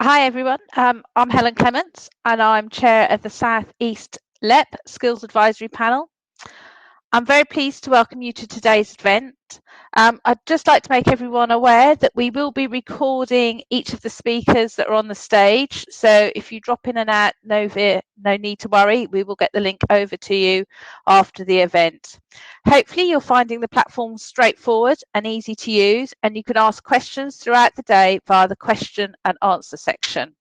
Hi everyone, I'm Helen Clements and I'm Chair of the South East LEP Skills Advisory Panel. I'm very pleased to welcome you to today's event. I'd just like to make everyone aware that we will be recording each of the speakers that are on the stage. So if you drop in and out, no need to worry. We will get the link over to you after the event. Hopefully you're finding the platform straightforward and easy to use, and you can ask questions throughout the day via the question and answer section.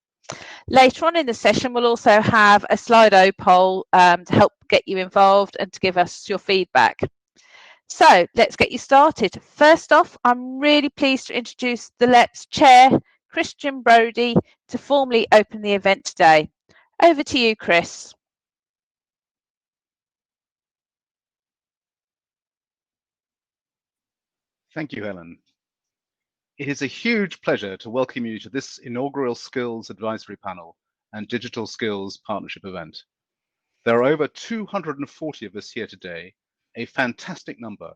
Later on in the session, we'll also have a Slido poll to help get you involved and to give us your feedback. So let's get you started. First off, I'm really pleased to introduce the LEP's chair, Christian Brodie, to formally open the event today. Over to you, Chris. Thank you, Helen. It is a huge pleasure to welcome you to this inaugural Skills Advisory Panel and Digital Skills Partnership event. There are over 240 of us here today, a fantastic number.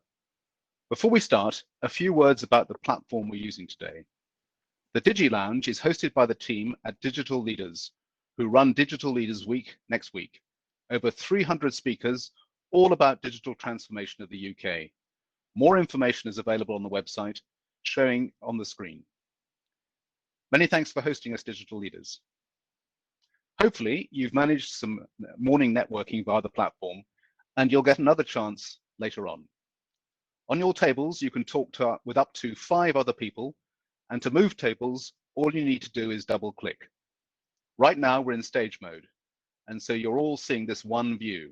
Before we start, a few words about the platform we're using today. The Digi Lounge is hosted by the team at Digital Leaders, who run Digital Leaders Week next week. Over 300 speakers, all about digital transformation of the UK. More information is available on the website, showing on the screen. Many thanks for hosting us, Digital Leaders. Hopefully, you've managed some morning networking via the platform, and you'll get another chance later on. On your tables, you can talk with up to 5 other people, and to move tables, all you need to do is double-click. Right now, we're in stage mode, and so you're all seeing this one view.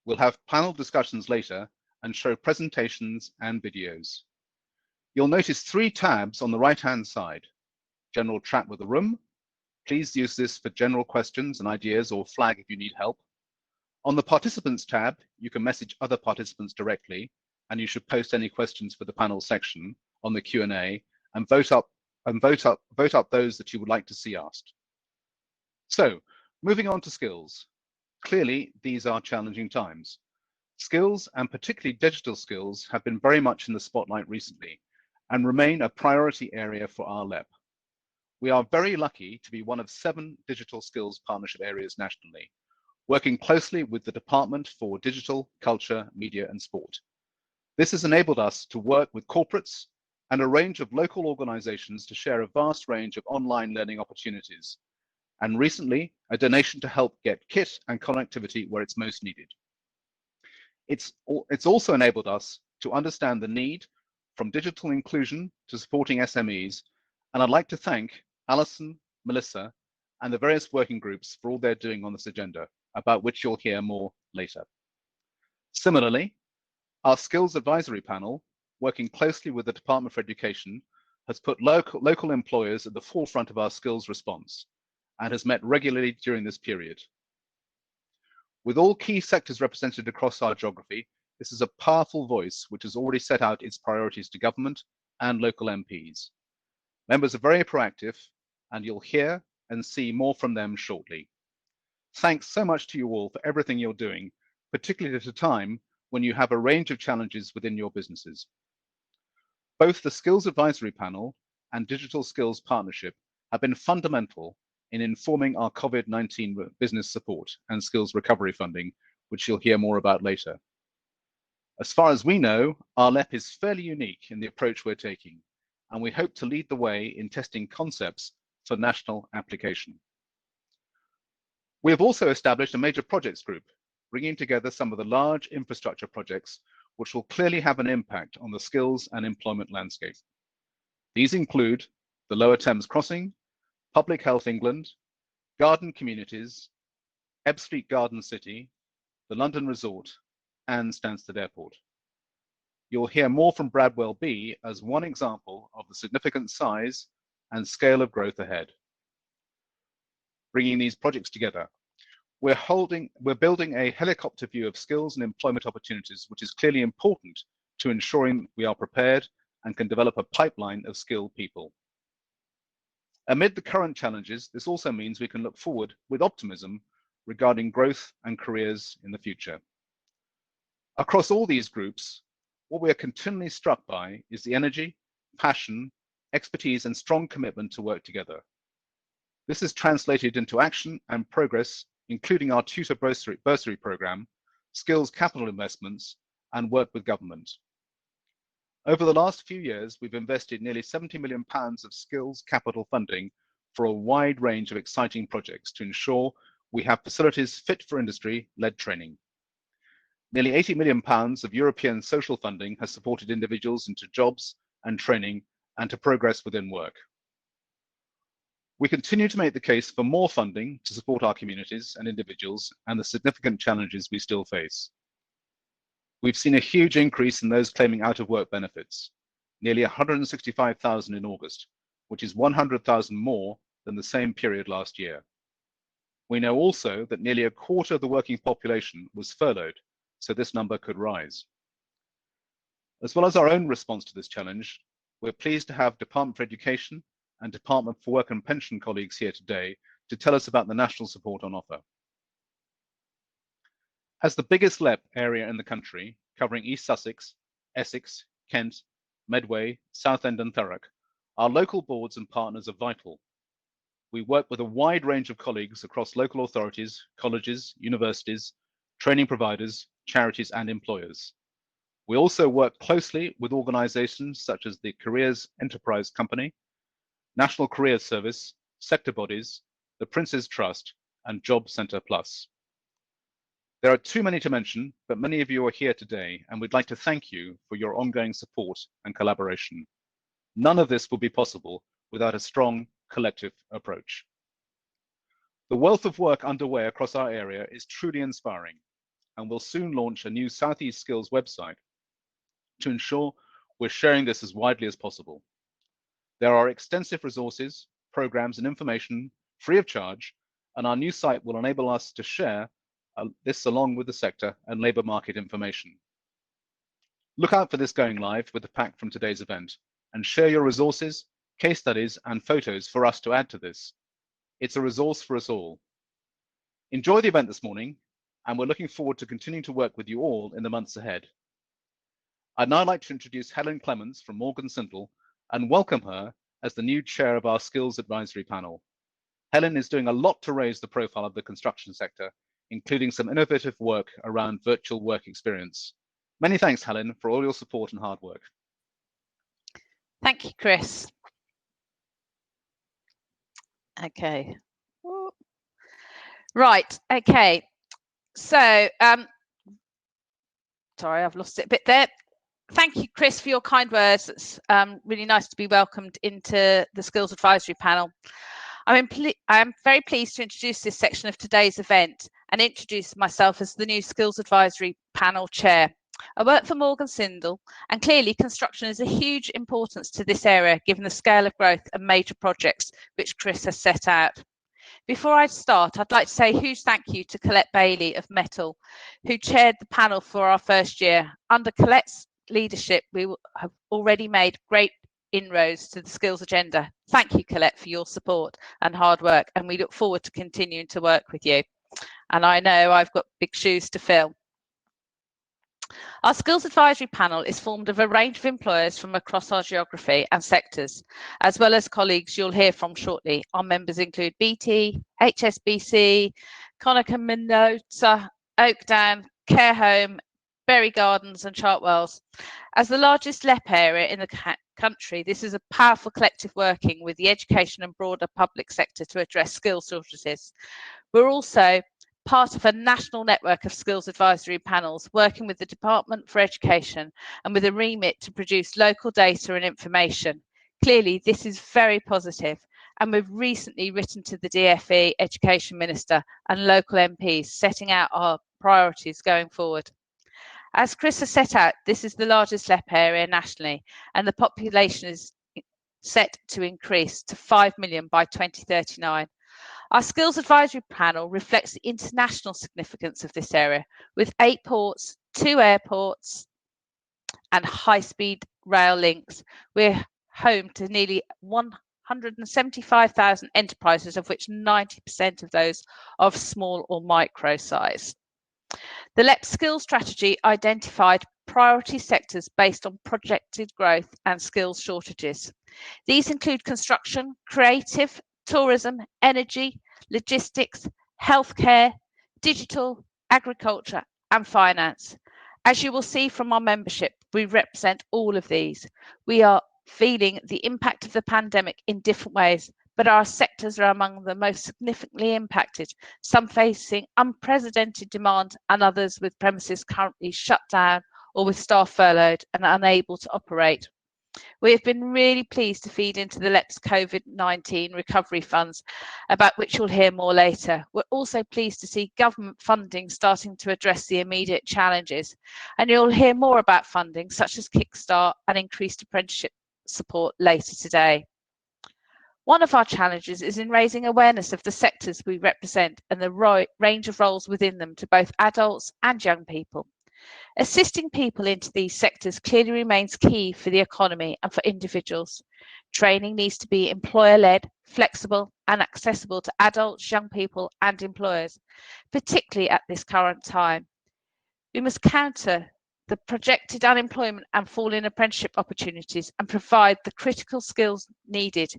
We'll have panel discussions later and show presentations and videos. You'll notice 3 tabs on the right-hand side. General chat with the room. Please use this for general questions and ideas or flag if you need help. On the participants tab, you can message other participants directly, and you should post any questions for the panel section on the Q&A and vote up those that you would like to see asked. So, moving on to skills. Clearly, these are challenging times. Skills, and particularly digital skills, have been very much in the spotlight recently and remain a priority area for our LEP. We are very lucky to be one of 7 digital skills partnership areas nationally, working closely with the Department for Digital, Culture, Media and Sport. This has enabled us to work with corporates and a range of local organizations to share a vast range of online learning opportunities, and recently a donation to help get kit and connectivity where it's most needed. It's also enabled us to understand the need from digital inclusion to supporting SMEs, and I'd like to thank Alison, Melissa, and the various working groups for all they're doing on this agenda, about which you'll hear more later. Similarly, our Skills Advisory Panel, working closely with the Department for Education, has put local employers at the forefront of our skills response and has met regularly during this period. With all key sectors represented across our geography, this is a powerful voice which has already set out its priorities to government and local MPs. Members are very proactive, and you'll hear and see more from them shortly. Thanks so much to you all for everything you're doing, particularly at a time when you have a range of challenges within your businesses. Both the Skills Advisory Panel and Digital Skills Partnership have been fundamental in informing our COVID-19 business support and skills recovery funding, which you'll hear more about later. As far as we know, our LEP is fairly unique in the approach we're taking, and we hope to lead the way in testing concepts for national application. We have also established a major projects group, bringing together some of the large infrastructure projects which will clearly have an impact on the skills and employment landscape. These include the Lower Thames Crossing, Public Health England, Garden Communities, Ebbsfleet Garden City, the London Resort, and Stansted Airport. You'll hear more from Brad Welby as one example of the significant size and scale of growth ahead. Bringing these projects together, we're building a helicopter view of skills and employment opportunities, which is clearly important to ensuring we are prepared and can develop a pipeline of skilled people. Amid the current challenges, this also means we can look forward with optimism regarding growth and careers in the future. Across all these groups, what we are continually struck by is the energy, passion, expertise, and strong commitment to work together. This is translated into action and progress, including our tutor bursary program, skills capital investments, and work with government. Over the last few years, we've invested nearly £70 million of skills capital funding for a wide range of exciting projects to ensure we have facilities fit for industry-led training. Nearly £80 million of European social funding has supported individuals into jobs and training and to progress within work. We continue to make the case for more funding to support our communities and individuals and the significant challenges we still face. We've seen a huge increase in those claiming out-of-work benefits, nearly 165,000 in August, which is 100,000 more than the same period last year. We know also that nearly a quarter of the working population was furloughed, so this number could rise. As well as our own response to this challenge, we're pleased to have Department for Education and Department for Work and Pension colleagues here today to tell us about the national support on offer. As the biggest LEP area in the country, covering East Sussex, Essex, Kent, Medway, Southend and Thurrock, our local boards and partners are vital. We work with a wide range of colleagues across local authorities, colleges, universities, training providers, charities and employers. We also work closely with organisations such as the Careers Enterprise Company, National Careers Service, sector bodies, the Prince's Trust and Job Centre Plus. There are too many to mention, but many of you are here today and we'd like to thank you for your ongoing support and collaboration. None of this will be possible without a strong collective approach. The wealth of work underway across our area is truly inspiring, and we'll soon launch a new South East Skills website to ensure we're sharing this as widely as possible. There are extensive resources, programs and information free of charge, and our new site will enable us to share this along with the sector and labour market information. Look out for this going live with the pack from today's event and share your resources, case studies and photos for us to add to this. It's a resource for us all. Enjoy the event this morning, and we're looking forward to continuing to work with you all in the months ahead. I'd now like to introduce Helen Clements from Morgan Sindall and welcome her as the new chair of our Skills Advisory Panel. Helen is doing a lot to raise the profile of the construction sector, including some innovative work around virtual work experience. Many thanks, Helen, for all your support and hard work. Thank you, Chris. Okay. Right, okay. So, sorry, I've lost it a bit there. Thank you, Chris, for your kind words. It's really nice to be welcomed into the Skills Advisory Panel. I am very pleased to introduce this section of today's event and introduce myself as the new Skills Advisory Panel Chair. I work for Morgan Sindall, and clearly construction is a huge importance to this area given the scale of growth and major projects which Chris has set out. Before I start, I'd like to say a huge thank you to Colette Bailey of Metal, who chaired the panel for our first year. Under Colette's leadership, we have already made great inroads to the skills agenda. Thank you, Colette, for your support and hard work, and we look forward to continuing to work with you. And I know I've got big shoes to fill. Our Skills Advisory Panel is formed of a range of employers from across our geography and sectors, as well as colleagues you'll hear from shortly. Our members include BT, HSBC, Konica Minolta, Oakdown, Care Home, Berry Gardens and Chartwells. As the largest LEP area in the country, this is a powerful collective working with the education and broader public sector to address skills shortages. We're also part of a national network of skills advisory panels working with the Department for Education and with a remit to produce local data and information. Clearly, this is very positive, and we've recently written to the DfE Education Minister and local MPs setting out our priorities going forward. As Chris has set out, this is the largest LEP area nationally, and the population is set to increase to 5 million by 2039. Our Skills Advisory Panel reflects the international significance of this area, with 8 ports, 2 airports, and high-speed rail links. We're home to nearly 175,000 enterprises, of which 90% of those are of small or micro size. The LEP Skills Strategy identified priority sectors based on projected growth and skills shortages. These include construction, creative, tourism, energy, logistics, healthcare, digital, agriculture, and finance. As you will see from our membership, we represent all of these. We are feeling the impact of the pandemic in different ways, but our sectors are among the most significantly impacted, some facing unprecedented demand and others with premises currently shut down or with staff furloughed and unable to operate. We have been really pleased to feed into the LEP's COVID-19 recovery funds, about which you'll hear more later. We're also pleased to see government funding starting to address the immediate challenges, and you'll hear more about funding such as Kickstart and increased apprenticeship support later today. One of our challenges is in raising awareness of the sectors we represent and the range of roles within them to both adults and young people. Assisting people into these sectors clearly remains key for the economy and for individuals. Training needs to be employer-led, flexible and accessible to adults, young people and employers, particularly at this current time. We must counter the projected unemployment and fall in apprenticeship opportunities and provide the critical skills needed.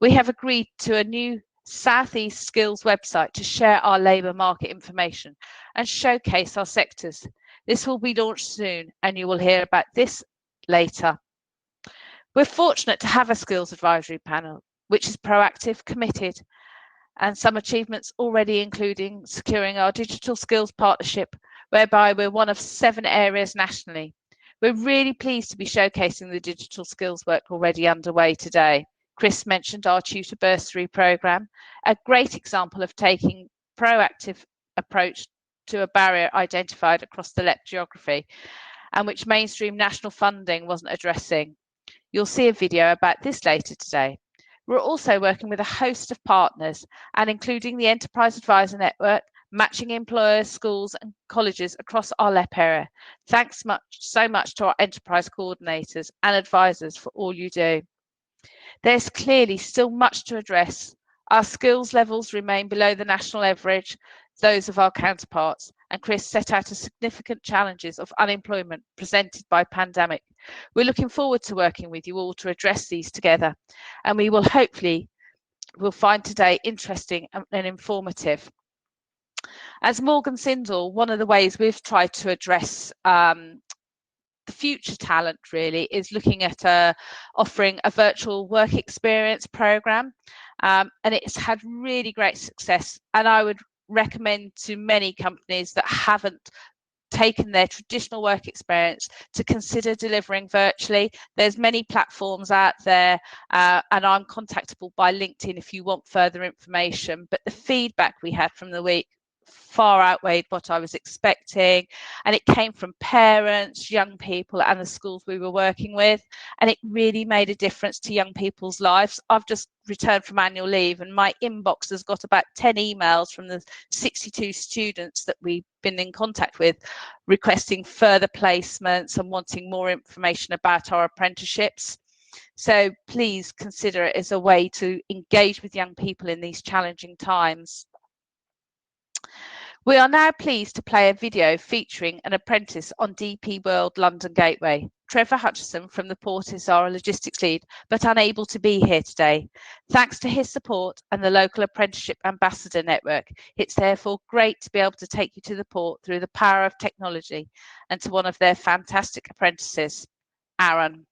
We have agreed to a new South East Skills website to share our labour market information and showcase our sectors. This will be launched soon and you will hear about this later. We're fortunate to have a skills advisory panel, which is proactive, committed, and some achievements already including securing our digital skills partnership, whereby we're one of 7 areas nationally. We're really pleased to be showcasing the digital skills work already underway today. Chris mentioned our tutor bursary programme, a great example of taking proactive approach to a barrier identified across the LEP geography and which mainstream national funding wasn't addressing. You'll see a video about this later today. We're also working with a host of partners and including the Enterprise Advisor Network, matching employers, schools and colleges across our LEP area. Thanks so much to our enterprise coordinators and advisors for all you do. There's clearly still much to address. Our skills levels remain below the national average, those of our counterparts, and Chris set out a significant challenges of unemployment presented by pandemic. We're looking forward to working with you all to address these together, and we will hopefully find today interesting and informative. As Morgan Sindall, one of the ways we've tried to address the future talent really is looking at offering a virtual work experience program, and it's had really great success, and I would recommend to many companies that haven't taken their traditional work experience to consider delivering virtually. There's many platforms out there, and I'm contactable by LinkedIn if you want further information, but the feedback we had from the week far outweighed what I was expecting, and it came from parents, young people and the schools we were working with, and it really made a difference to young people's lives. I've just returned from annual leave and my inbox has got about 10 emails from the 62 students that we've been in contact with requesting further placements and wanting more information about our apprenticeships. So please consider it as a way to engage with young people in these challenging times. We are now pleased to play a video featuring an apprentice on DP World London Gateway. Trevor Hutchison from the port is our logistics lead, but unable to be here today. Thanks to his support and the local apprenticeship ambassador network, it's therefore great to be able to take you to the port through the power of technology and to one of their fantastic apprentices, Aaron.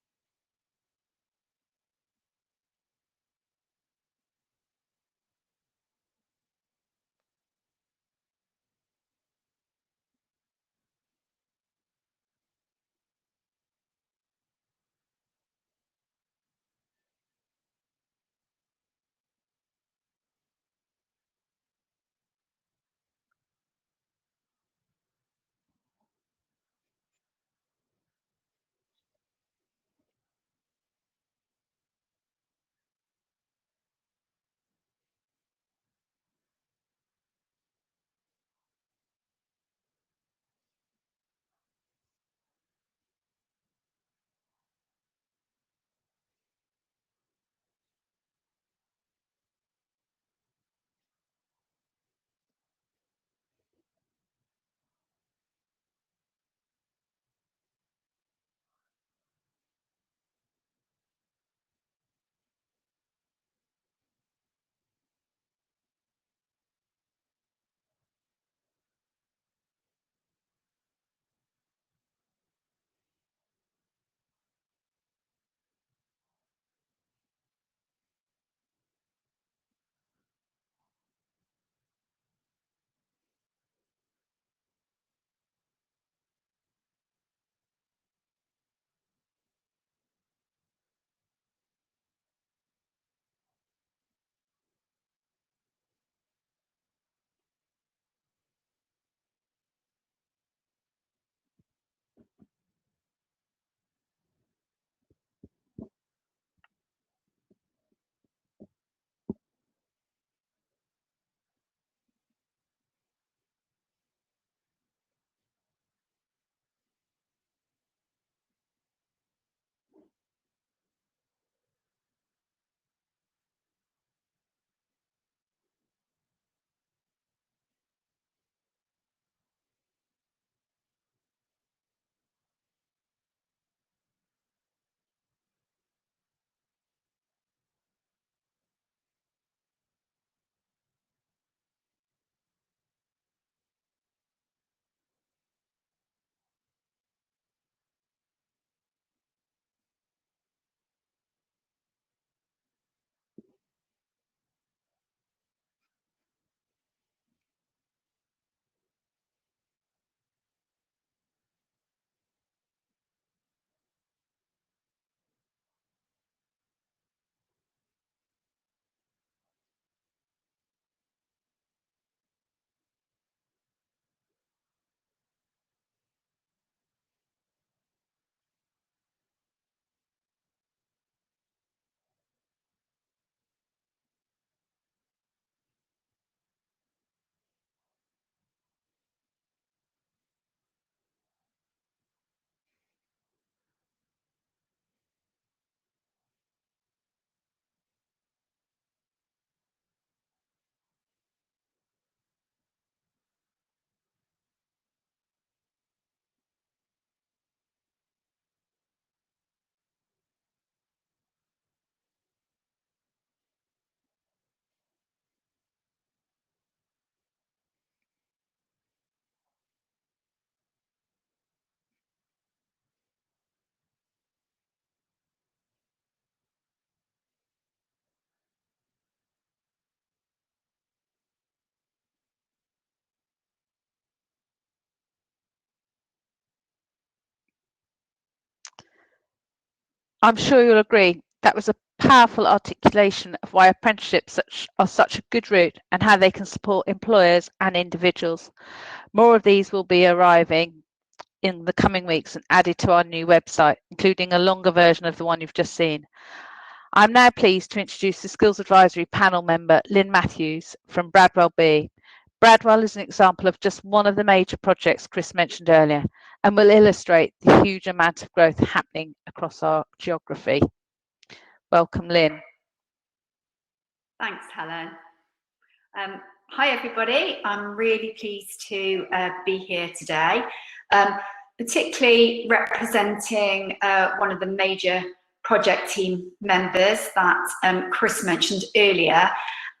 I'm sure you'll agree that was a powerful articulation of why apprenticeships are such a good route and how they can support employers and individuals. More of these will be arriving in the coming weeks and added to our new website, including a longer version of the one you've just seen. I'm now pleased to introduce the Skills Advisory Panel member, Lynn Matthews from Bradwell B. Bradwell is an example of just one of the major projects Chris mentioned earlier and will illustrate the huge amount of growth happening across our geography. Welcome, Lynn. Thanks, Helen. Hi, everybody. I'm really pleased to be here today, particularly representing one of the major project team members that Chris mentioned earlier,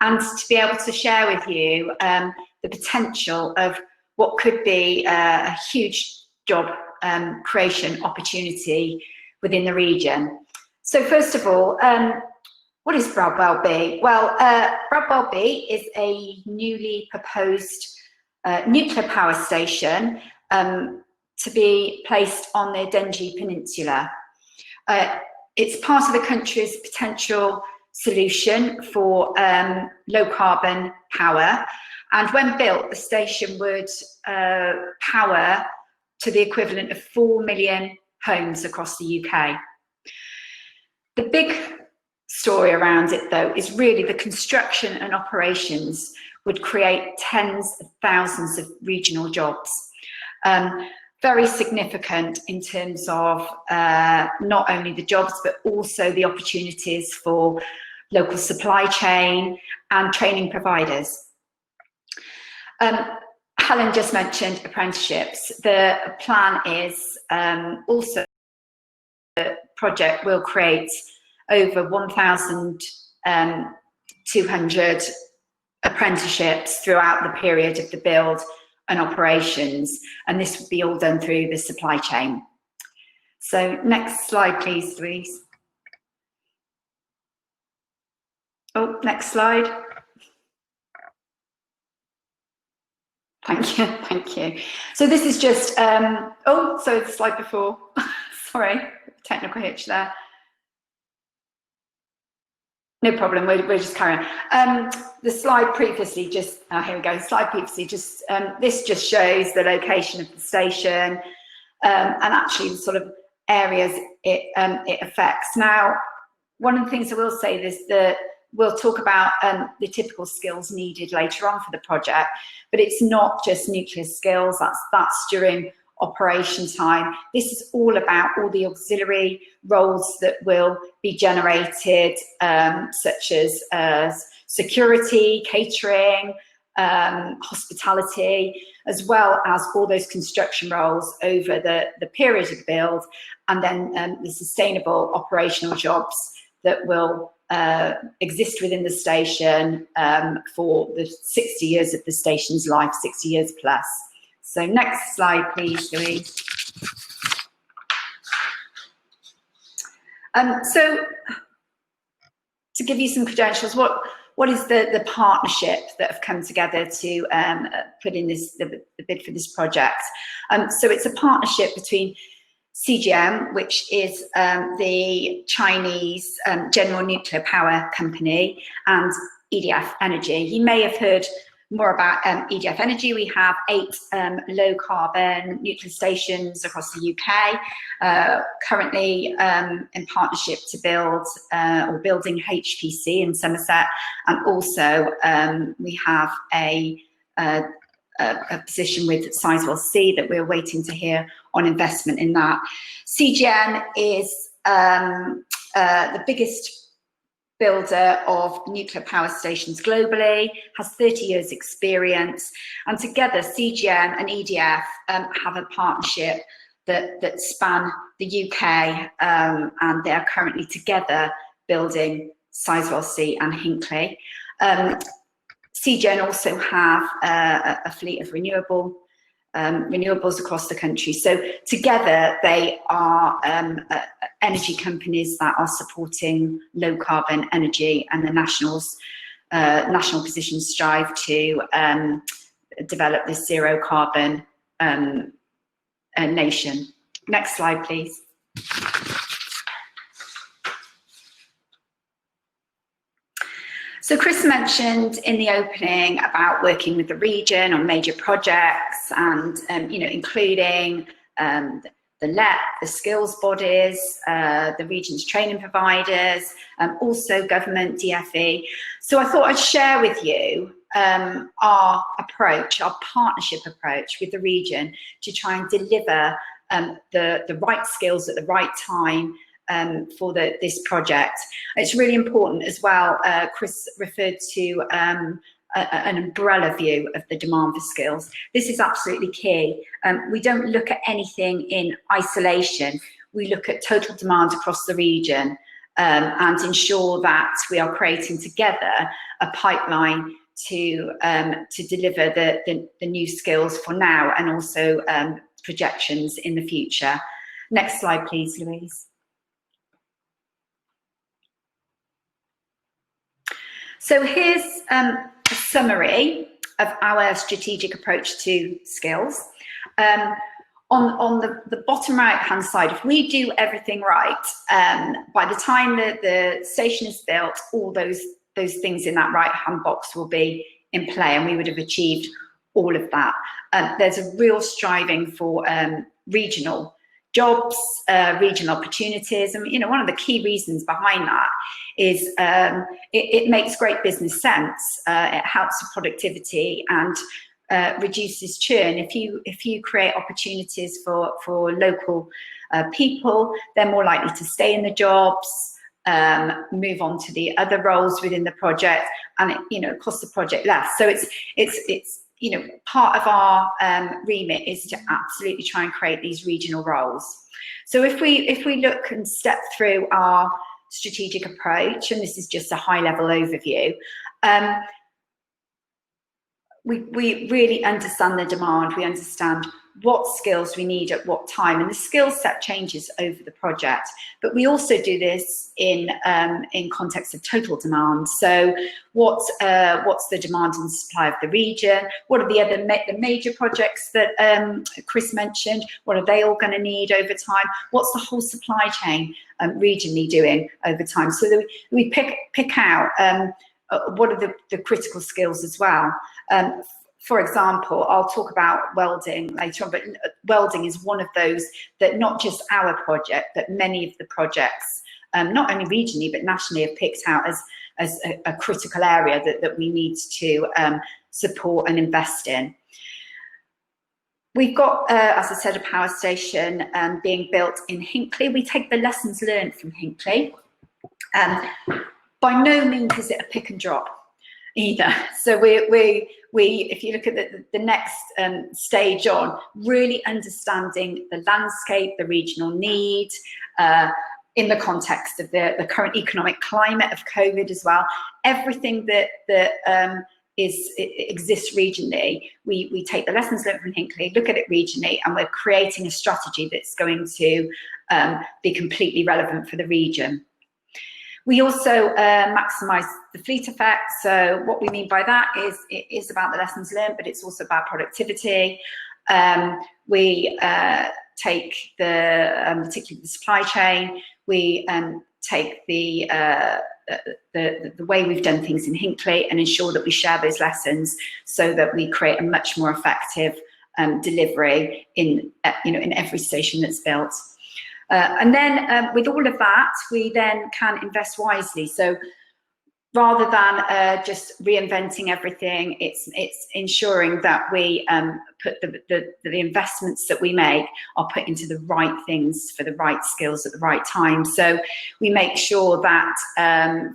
and to be able to share with you the potential of what could be a huge job creation opportunity within the region. So first of all, what is Bradwell B? Well, Bradwell B is a newly proposed nuclear power station to be placed on the Dengie Peninsula. It's part of the country's potential solution for low carbon power. And when built, the station would power to the equivalent of 4 million homes across the UK. The big story around it, though, is really the construction and operations would create tens of thousands of regional jobs. Very significant in terms of not only the jobs, but also the opportunities for local supply chain and training providers. Helen just mentioned apprenticeships. The plan is also the project will create over 1,200 apprenticeships throughout the period of the build and operations, and this would be all done through the supply chain. So next slide, please, Louise. Oh, next slide. Thank you, thank you. So this is just, oh, so the slide before, sorry, technical hitch there. No problem, we're just carrying on. The slide previously just, here we go, slide previously just, this just shows the location of the station and actually the sort of areas it affects. Now, one of the things I will say is that we'll talk about the typical skills needed later on for the project, but it's not just nuclear skills, that's during operation time. This is all about all the auxiliary roles that will be generated, such as security, catering, hospitality, as well as all those construction roles over the period of the build, and then the sustainable operational jobs that will exist within the station for the 60 years of the station's life, 60 years plus. So next slide, please, Louise. So to give you some credentials, what is the partnership that have come together to put in the bid for this project? So it's a partnership between CGN, which is the Chinese General Nuclear Power Company, and EDF Energy. You may have heard more about EDF Energy. We have 8 low carbon nuclear stations across the UK, currently in partnership to build or building HPC in Somerset, and also we have a position with Sizewell C that we're waiting to hear on investment in that. CGN is the biggest builder of nuclear power stations globally, has 30 years experience, and together CGN and EDF have a partnership that span the UK, and they are currently together building Sizewell C and Hinkley. CGN also have a fleet of renewables across the country. So together they are energy companies that are supporting low carbon energy, and the national positions strive to develop this zero carbon nation. Next slide, please. So Chris mentioned in the opening about working with the region on major projects and, you know, including the LEP, the skills bodies, the region's training providers, also government, DFE. So I thought I'd share with you our approach, our partnership approach with the region to try and deliver the right skills at the right time for this project. It's really important as well. Chris referred to an umbrella view of the demand for skills. This is absolutely key. We don't look at anything in isolation. We look at total demand across the region and ensure that we are creating together a pipeline to deliver the new skills for now and also projections in the future. Next slide, please, Louise. So here's a summary of our strategic approach to skills. On the bottom right hand side, if we do everything right, by the time the station is built, all those things in that right hand box will be in play and we would have achieved all of that. There's a real striving for regional jobs, regional opportunities. And, you know, one of the key reasons behind that is it makes great business sense. It helps with productivity and reduces churn. If you create opportunities for local people, they're more likely to stay in the jobs, move on to the other roles within the project, and it costs the project less. So it's you know, part of our remit is to absolutely try and create these regional roles. So if we look and step through our strategic approach, and this is just a high-level overview, we really understand the demand. We understand what skills we need at what time, and the skill set changes over the project. But we also do this in context of total demand. So what's the demand and supply of the region? What are the major projects that Chris mentioned? What are they all going to need over time? What's the whole supply chain regionally doing over time? So that we pick out what are the critical skills as well. For example, I'll talk about welding later on, but welding is one of those that not just our project, but many of the projects, not only regionally, but nationally, have picked out as a critical area that we need to support and invest in. We've got, as I said, a power station being built in Hinckley. We take the lessons learned from Hinckley. By no means is it a pick and drop either. So we if you look at the next stage on, really understanding the landscape, the regional need, in the context of the current economic climate of COVID as well, everything that exists regionally, we take the lessons learned from Hinckley, look at it regionally, and we're creating a strategy that's going to be completely relevant for the region. We also maximise the fleet effect. So what we mean by that is it is about the lessons learned, but it's also about productivity. We take particularly the supply chain. We take the way we've done things in Hinckley and ensure that we share those lessons so that we create a much more effective delivery in every station that's built. And then with all of that, we then can invest wisely. So rather than just reinventing everything, it's ensuring that we put the investments that we make are put into the right things for the right skills at the right time. So we make sure that,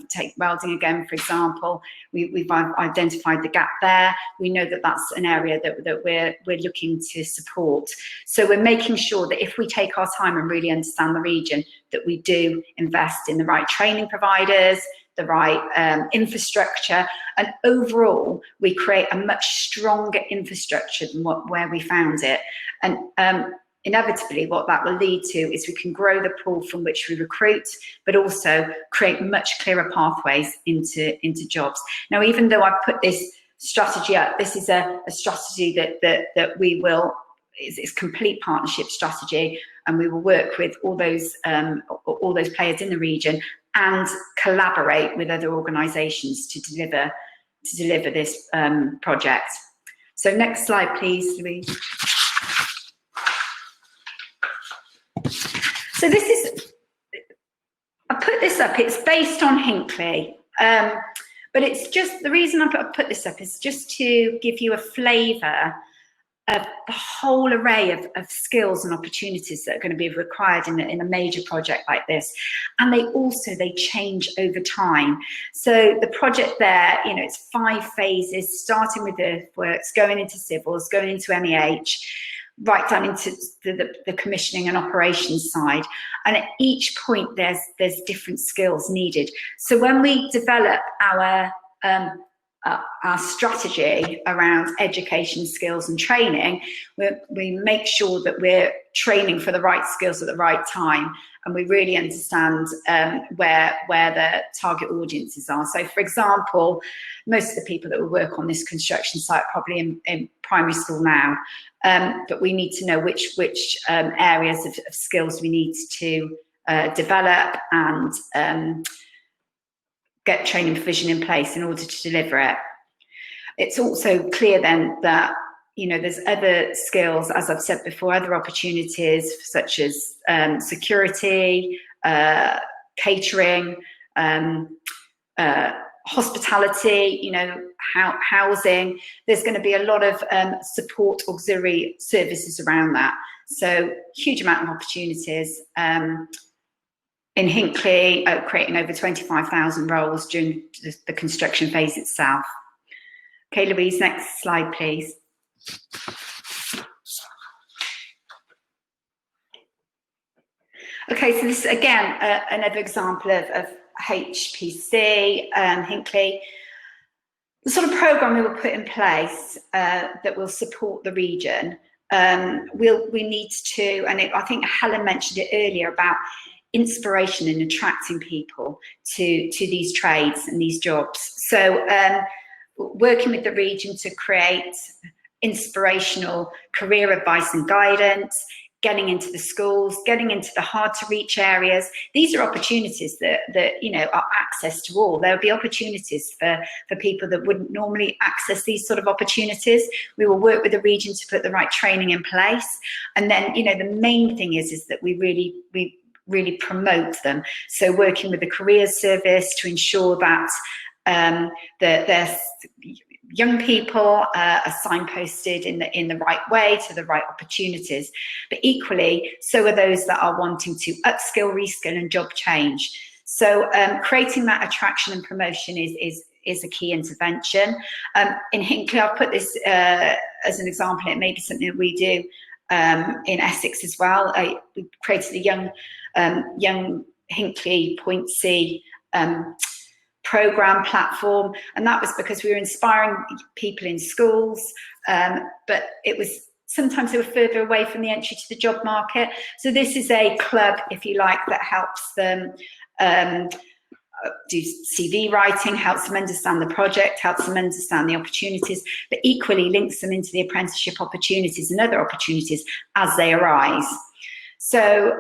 take welding again, for example, we've identified the gap there. We know that that's an area that we're looking to support. So we're making sure that if we take our time and really understand the region, that we do invest in the right training providers, the right infrastructure, and overall we create a much stronger infrastructure than where we found it. And inevitably what that will lead to is we can grow the pool from which we recruit, but also create much clearer pathways into jobs. Now, even though I've put this strategy up, this is a strategy that we will, it's complete partnership strategy. and we will work with all those players in the region and collaborate with other organisations to deliver this project. So next slide, please, Louise. So this is, I put this up, it's based on Hinckley, but it's just, the reason I put this up is just to give you a flavour of the whole array of skills and opportunities that are going to be required in a major project like this. And they change over time. So the project there, you know, it's 5 phases, starting with earthworks, going into civils, going into MEH, right down into the commissioning and operations side. And at each point, there's different skills needed. So when we develop our strategy around education, skills and training, we make sure that we're training for the right skills at the right time, and we really understand where the target audiences are. So for example, most of the people that will work on this construction site are probably in primary school now, but we need to know which areas of skills we need to develop and get training provision in place in order to deliver it. It's also clear then that, you know, there's other skills, as I've said before, other opportunities such as security, catering, hospitality, you know, housing. There's going to be a lot of support auxiliary services around that. So huge amount of opportunities. In Hinckley, creating over 25,000 roles during the construction phase itself. Okay, Louise, next slide, please. Okay, so this is, again, another example of HPC, Hinckley. The sort of programme we will put in place that will support the region, we need to, and I think Helen mentioned it earlier about inspiration and attracting people to these trades and these jobs. So working with the region to create inspirational career advice and guidance, getting into the schools, getting into the hard to reach areas. These are opportunities that you know, are access to all. There'll be opportunities for people that wouldn't normally access these sort of opportunities. We will work with the region to put the right training in place. And then, you know, the main thing is that we really promote them. So working with the careers service to ensure that there's young people are signposted in the right way to the right opportunities, but equally so are those that are wanting to upskill, reskill and job change. So creating that attraction and promotion is a key intervention. In Hinckley, I've put this as an example. It may be something that we do in Essex as well. We created a young Hinckley Point C program platform, and that was because we were inspiring people in schools, but it was sometimes they were further away from the entry to the job market. So this is a club, if you like, that helps them do CV writing, helps them understand the project, helps them understand the opportunities, but equally links them into the apprenticeship opportunities and other opportunities as they arise. So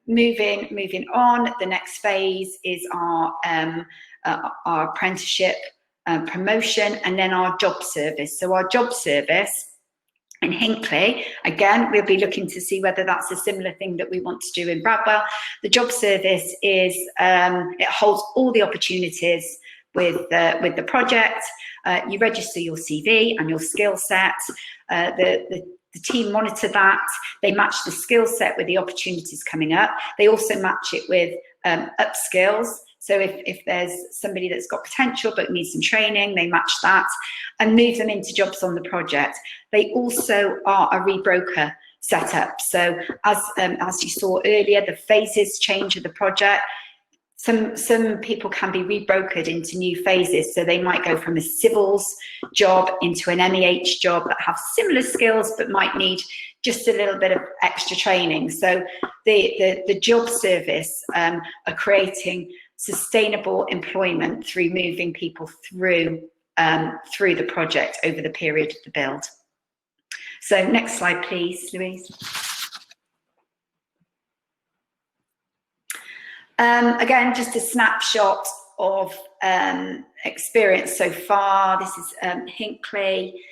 moving on, the next phase is our apprenticeship promotion, and then our job service. So our job service in Hinckley, again, we'll be looking to see whether that's a similar thing that we want to do in Bradwell. The job service is, it holds all the opportunities with the project. You register your CV and your skill set. The team monitor that. They match the skill set with the opportunities coming up. They also match it with upskills. So if there's somebody that's got potential but needs some training, they match that and move them into jobs on the project. They also are a rebroker setup. So as you saw earlier, the phases change of the project. Some people can be rebrokered into new phases. So they might go from a civils job into an MEH job that have similar skills but might need just a little bit of extra training. So the job service are creating sustainable employment through moving people through the project over the period of the build. So next slide, please, Louise. Again, just a snapshot of experience so far. This is Hinckley.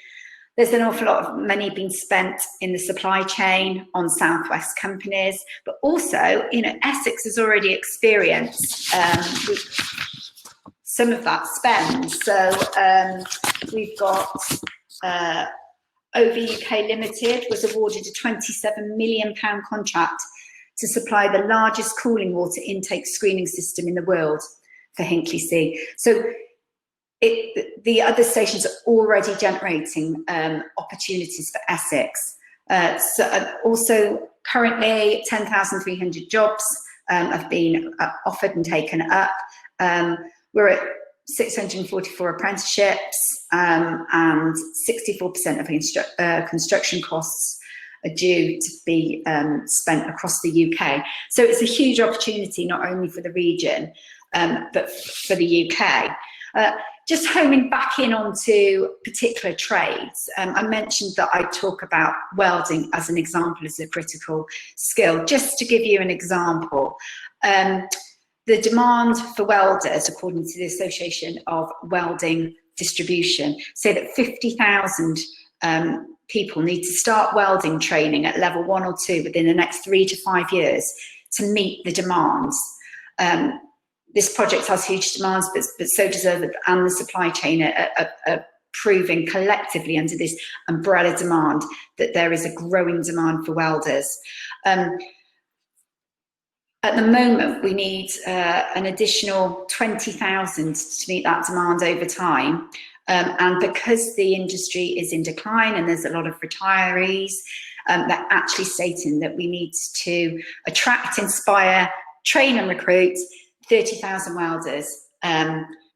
There's an awful lot of money being spent in the supply chain on Southwest companies, but also, you know, Essex has already experienced some of that spend. So we've got OV UK Limited was awarded a £27 million contract to supply the largest cooling water intake screening system in the world for Hinkley C. So the other stations are already generating opportunities for Essex. Also, currently 10,300 jobs have been offered and taken up. We're at 644 apprenticeships, and 64% of construction costs are due to be spent across the UK. So it's a huge opportunity, not only for the region, but for the UK. Just homing back in onto particular trades, I mentioned that I talk about welding as an example, as a critical skill. Just to give you an example, the demand for welders, according to the Association of Welding Distribution, say that 50,000 people need to start welding training at level 1 or 2 within the next 3 to 5 years to meet the demands. This project has huge demands, but so does other, and the supply chain are proving collectively under this umbrella demand that there is a growing demand for welders. At the moment, we need an additional 20,000 to meet that demand over time. And because the industry is in decline and there's a lot of retirees, they're actually stating that we need to attract, inspire, train and recruit 30,000 welders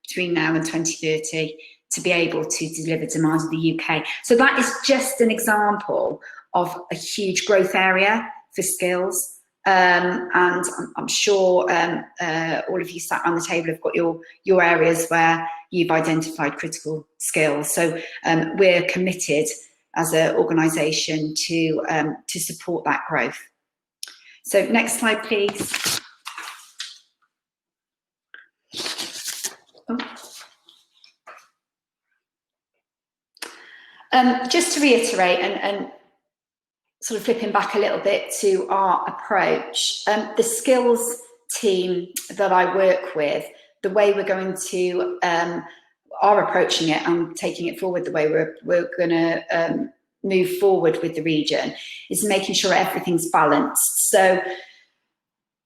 between now and 2030 to be able to deliver demands of the UK. So that is just an example of a huge growth area for skills. And I'm sure all of you sat around the table have got your areas where you've identified critical skills. So we're committed as an organisation to support that growth. So next slide, please. Just to reiterate and sort of flipping back a little bit to our approach, the skills team that I work with, the way we're going to are approaching it and taking it forward, the way we're going to move forward with the region is making sure everything's balanced. So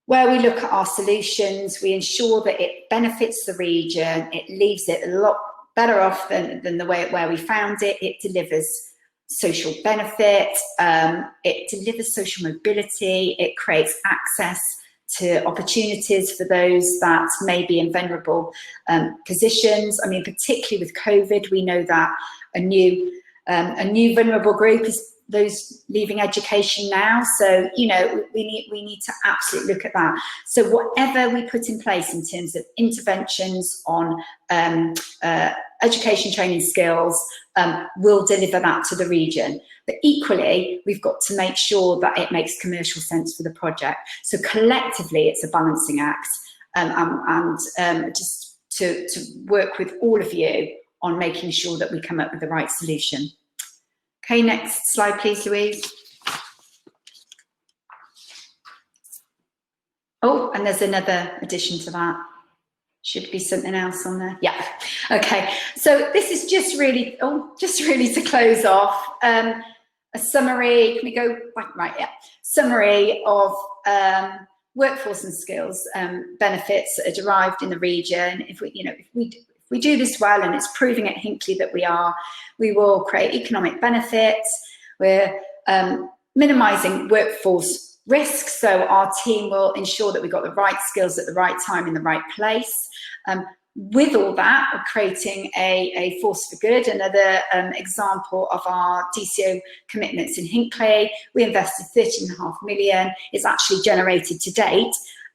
where we look at our solutions, we ensure that it benefits the region, it leaves it a lot better off than the way where we found it. It delivers social benefit, it delivers social mobility, it creates access to opportunities for those that may be in vulnerable positions. I mean, particularly with COVID, we know that a new vulnerable group is those leaving education now. So, you know, we need to absolutely look at that. So whatever we put in place in terms of interventions on education, training, skills, will deliver that to the region. But equally, we've got to make sure that it makes commercial sense for the project. So collectively, it's a balancing act, and just to work with all of you on making sure that we come up with the right solution. Okay, next slide, please, Louise. Oh, and there's another addition to that. Should be something else on there. Yeah. Okay. So this is just really to close off, a summary. Can we go back? Right. Yeah. Summary of workforce and skills benefits that are derived in the region. If we do this well, and it's proving at Hinckley that we will create economic benefits. We're minimising workforce risks, so our team will ensure that we've got the right skills at the right time in the right place. With all that, we're creating a force for good. Another example of our DCO commitments in Hinckley, we invested £13.5 million. It's actually generated to date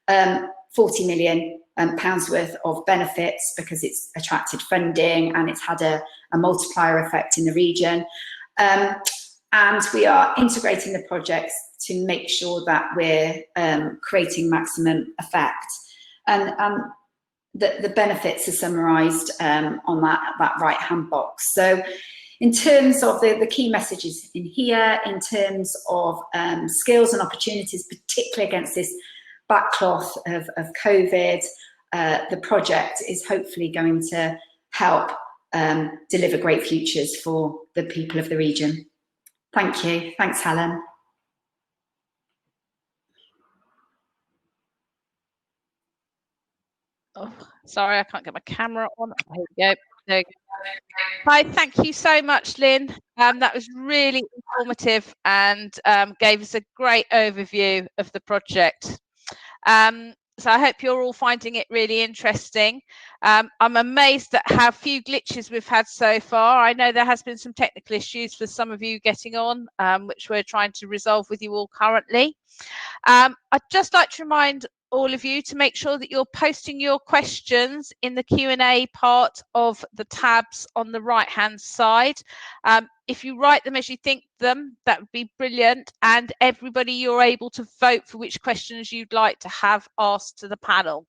£40 million pounds worth of benefits because it's attracted funding and it's had a multiplier effect in the region. And we are integrating the projects to make sure that we're creating maximum effect. and the benefits are summarised on that right-hand box. So in terms of the key messages in here, in terms of skills and opportunities, particularly against this backcloth of COVID, the project is hopefully going to help deliver great futures for the people of the region. Thank you. Thanks, Helen. Oh, sorry, I can't get my camera on. Here we go. There we go. Hi, thank you so much, Lynn. That was really informative and gave us a great overview of the project. So I hope you're all finding it really interesting. I'm amazed at how few glitches we've had so far. I know there has been some technical issues for some of you getting on, which we're trying to resolve with you all currently. I'd just like to remind all of you to make sure that you're posting your questions in the Q&A part of the tabs on the right hand side. If you write them as you think them, that would be brilliant, and everybody, you're able to vote for which questions you'd like to have asked to the panel.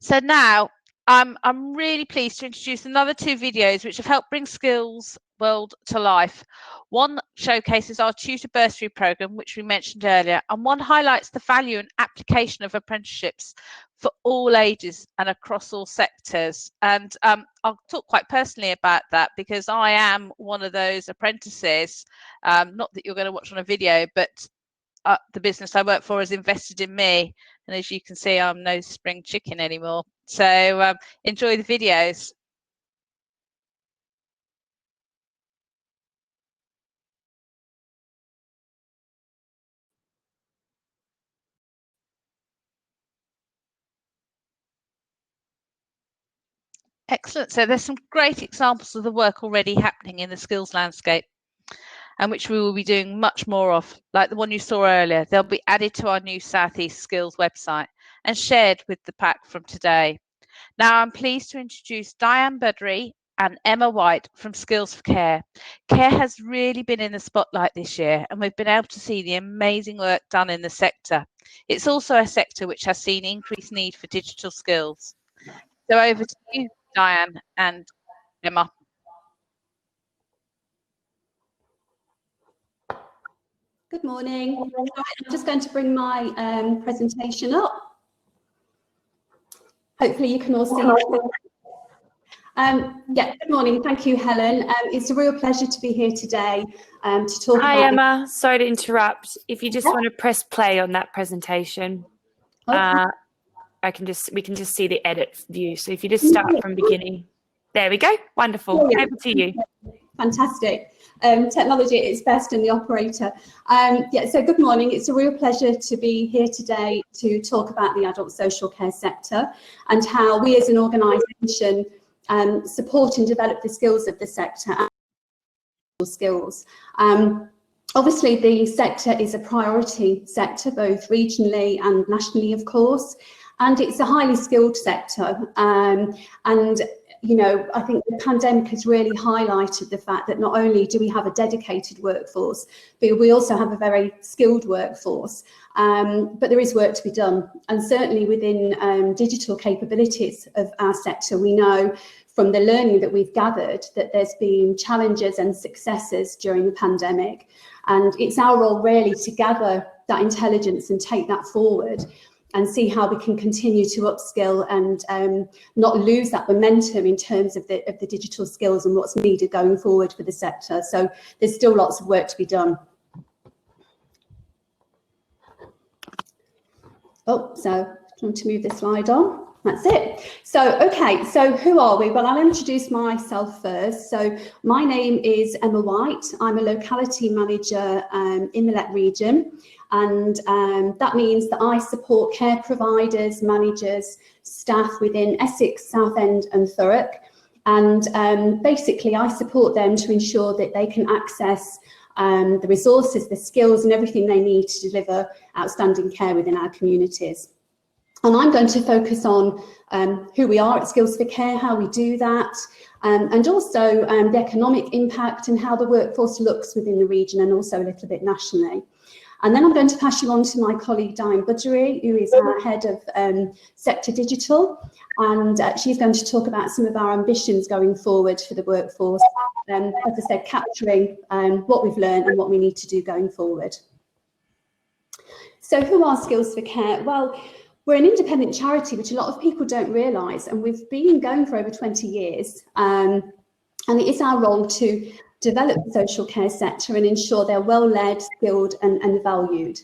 So now I'm really pleased to introduce another 2 videos which have helped bring Skills World to life. One showcases our tutor bursary programme, which we mentioned earlier, and one highlights the value and application of apprenticeships for all ages and across all sectors. And I'll talk quite personally about that because I am one of those apprentices, not that you're going to watch on a video, but the business I work for has invested in me. And as you can see, I'm no spring chicken anymore. So enjoy the videos. Excellent. So there's some great examples of the work already happening in the skills landscape, and which we will be doing much more of, like the one you saw earlier. They'll be added to our new South East Skills website and shared with the pack from today. Now I'm pleased to introduce Diane Budry and Emma White from Skills for Care. Care has really been in the spotlight this year, and we've been able to see the amazing work done in the sector. It's also a sector which has seen increased need for digital skills. So over to you, Diane and Emma. Good morning. I'm just going to bring my presentation up. Hopefully you can all see it. Yeah, good morning. Thank you, Helen. It's a real pleasure to be here today to talk about... Hi, Emma. Sorry to interrupt. If you just want to press play on that presentation, okay. We can just see the edit view. So if you just start from beginning. There we go. Wonderful. Yeah. Over to you. Fantastic. Technology at its best and the operator. Yeah, so good morning. It's a real pleasure to be here today to talk about the adult social care sector and how we as an organisation support and develop the skills of the sector and skills. Obviously, the sector is a priority sector, both regionally and nationally, of course, and it's a highly skilled sector. And you know, I think the pandemic has really highlighted the fact that not only do we have a dedicated workforce, but we also have a very skilled workforce. But there is work to be done. And certainly within digital capabilities of our sector, we know from the learning that we've gathered that there's been challenges and successes during the pandemic. And it's our role really to gather that intelligence and take that forward and see how we can continue to upskill and not lose that momentum in terms of the digital skills and what's needed going forward for the sector. So there's still lots of work to be done. Oh, so I want to move the slide on. That's it. So, okay, so who are we? Well, I'll introduce myself first. So my name is Emma White. I'm a locality manager in the Lech region. And that means that I support care providers, managers, staff within Essex, Southend and Thurrock. And basically I support them to ensure that they can access the resources, the skills and everything they need to deliver outstanding care within our communities. And I'm going to focus on who we are at Skills for Care, how we do that, and also the economic impact and how the workforce looks within the region and also a little bit nationally. And then I'm going to pass you on to my colleague Diane Budgery, who is our head of Sector Digital, and she's going to talk about some of our ambitions going forward for the workforce, as I said, capturing what we've learned and what we need to do going forward. So who are Skills for Care? Well, we're an independent charity, which a lot of people don't realise, and we've been going for over 20 years. And it is our role to develop the social care sector and ensure they're well led, skilled and valued.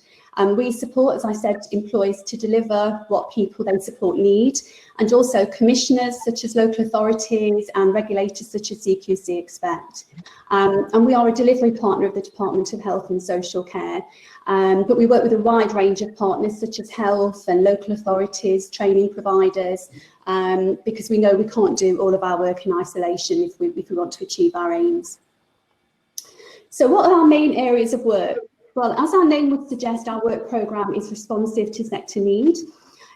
We support, as I said, employees to deliver what people they support need, and also commissioners such as local authorities and regulators such as CQC expect. And we are a delivery partner of the Department of Health and Social Care, but we work with a wide range of partners such as health and local authorities, training providers, because we know we can't do all of our work in isolation if we want to achieve our aims. So what are our main areas of work? Well, as our name would suggest, our work programme is responsive to sector need.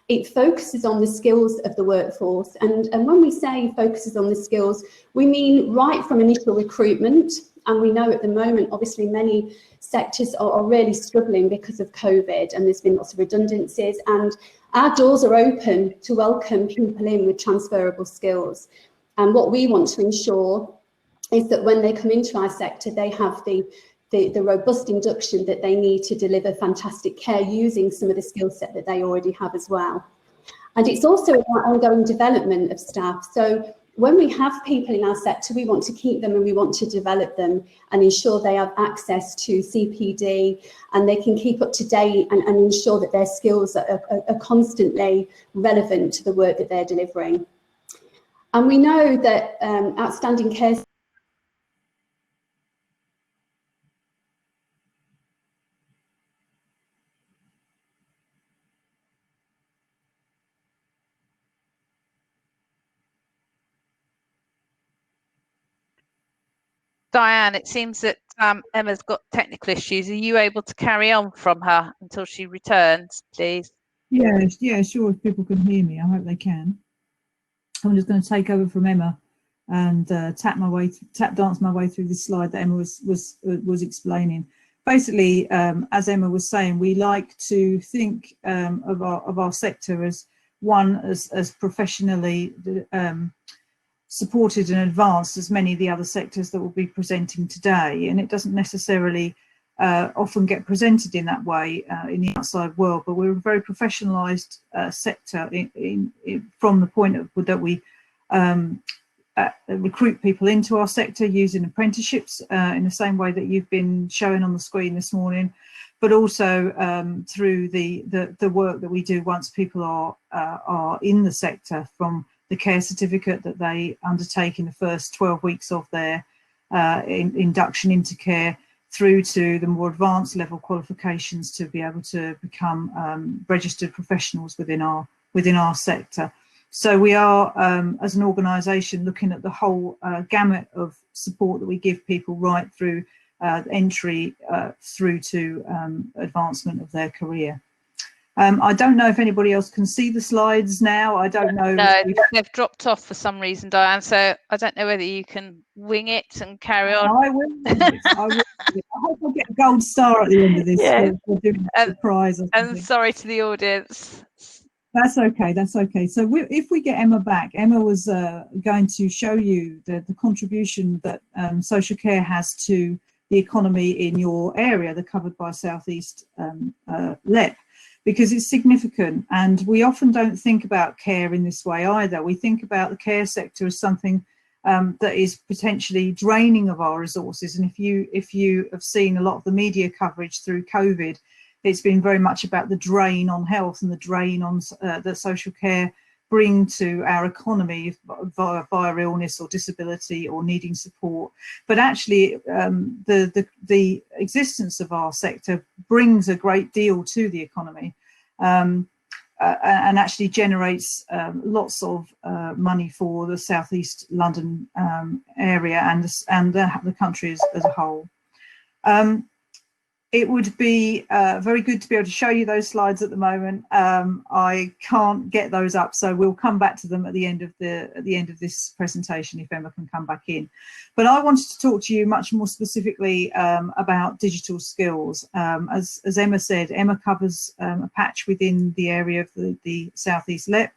It focuses on the skills of the workforce. And when we say focuses on the skills, we mean right from initial recruitment. And we know at the moment, obviously, many sectors are really struggling because of COVID, and there's been lots of redundancies. And our doors are open to welcome people in with transferable skills. And what we want to ensure is that when they come into our sector, they have the robust induction that they need to deliver fantastic care using some of the skill set that they already have as well. And it's also about ongoing development of staff. So when we have people in our sector, we want to keep them and we want to develop them and ensure they have access to CPD and they can keep up to date and ensure that their skills are constantly relevant to the work that they're delivering. And we know that outstanding care Diane, it seems that Emma's got technical issues. Are you able to carry on from her until she returns, please? Yes, yeah, sure. If people can hear me, I hope they can. I'm just going to take over from Emma and tap dance my way through this slide that Emma was explaining. Basically, as Emma was saying, we like to think of our sector as one as professionally supported and advanced as many of the other sectors that will be presenting today, and it doesn't necessarily often get presented in that way in the outside world, but we're a very professionalised sector from the point of that we recruit people into our sector using apprenticeships in the same way that you've been showing on the screen this morning, but also through the work that we do once people are in the sector, from the care certificate that they undertake in the first 12 weeks of their induction into care, through to the more advanced level qualifications to be able to become registered professionals within our sector. So we are, as an organisation, looking at the whole gamut of support that we give people right through entry through to advancement of their career. I don't know if anybody else can see the slides now. I don't know. No, they've dropped off for some reason, Diane. So I don't know whether you can wing it and carry on. I will. I hope I'll get a gold star at the end of this. Yeah. For doing a surprise. And sorry to the audience. That's okay. That's okay. So if we get Emma back, Emma was going to show you the contribution that social care has to the economy in your area, the covered by South East LEP. Because it's significant, and we often don't think about care in this way either. We think about the care sector as something that is potentially draining of our resources. And if you have seen a lot of the media coverage through COVID, it's been very much about the drain on health and the drain on that social care bring to our economy via illness or disability or needing support. But actually, the existence of our sector brings a great deal to the economy, and actually generates lots of money for the South East London area and the country as a whole. it would be very good to be able to show you those slides at the moment. I can't get those up, so we'll come back to them at the end of this presentation if Emma can come back in. But I wanted to talk to you much more specifically about digital skills. As Emma said, Emma covers a patch within the area of the South East LEP,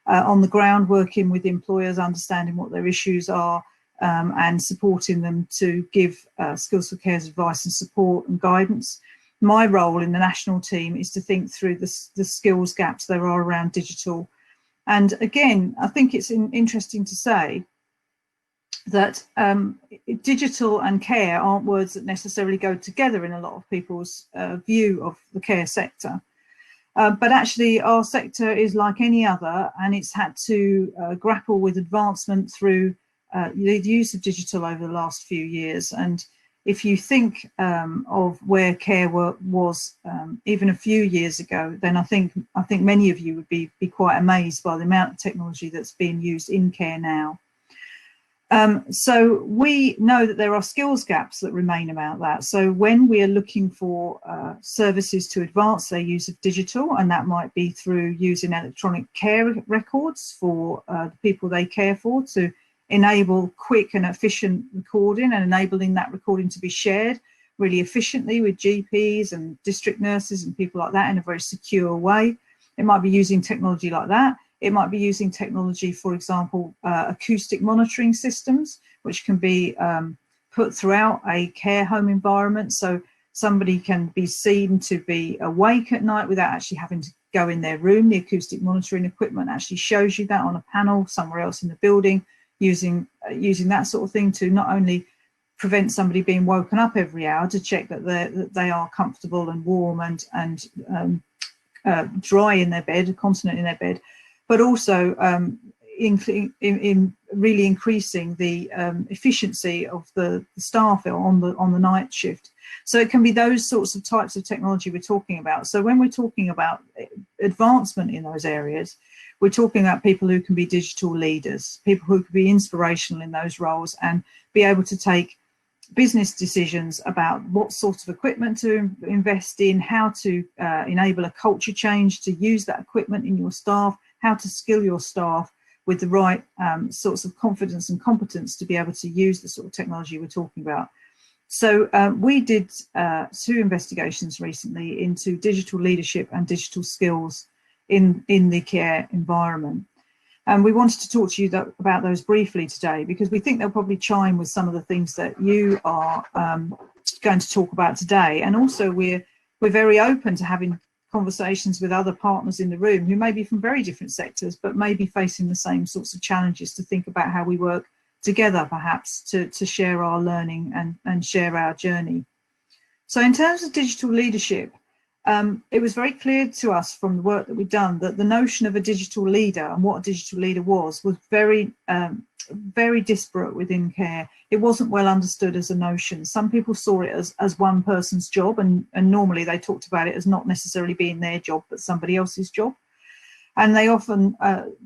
on the ground working with employers, understanding what their issues are, and supporting them to give Skills for Care's advice and support and guidance. My role in the national team is to think through the skills gaps there are around digital. And again, I think it's interesting to say that digital and care aren't words that necessarily go together in a lot of people's view of the care sector. But actually our sector is like any other, and it's had to grapple with advancement through the use of digital over the last few years. And if you think of where care was even a few years ago, then I think many of you would be quite amazed by the amount of technology that's being used in care now. So we know that there are skills gaps that remain about that. So when we are looking for services to advance their use of digital, and that might be through using electronic care records for the people they care for, to enable quick and efficient recording and enabling that recording to be shared really efficiently with GPs and district nurses and people like that in a very secure way. It might be using technology like that. It might be using technology, for example, acoustic monitoring systems, which can be put throughout a care home environment. So somebody can be seen to be awake at night without actually having to go in their room. The acoustic monitoring equipment actually shows you that on a panel somewhere else in the building, using that sort of thing to not only prevent somebody being woken up every hour, to check that they are comfortable and warm and dry in their bed, continent in their bed, but also in really increasing the efficiency of the staff on the night shift. So it can be those sorts of types of technology we're talking about. So when we're talking about advancement in those areas, we're talking about people who can be digital leaders, people who can be inspirational in those roles and be able to take business decisions about what sort of equipment to invest in, how to enable a culture change to use that equipment in your staff, how to skill your staff with the right sorts of confidence and competence to be able to use the sort of technology we're talking about. So we did 2 investigations recently into digital leadership and digital skills in the care environment. And we wanted to talk to you about those briefly today, because we think they'll probably chime with some of the things that you are going to talk about today. And also we're very open to having conversations with other partners in the room who may be from very different sectors, but may be facing the same sorts of challenges, to think about how we work together, perhaps, to share our learning and share our journey. So in terms of digital leadership, it was very clear to us from the work that we've done that the notion of a digital leader and what a digital leader was very, very disparate within care. It wasn't well understood as a notion. Some people saw it as one person's job, and normally they talked about it as not necessarily being their job, but somebody else's job. And they often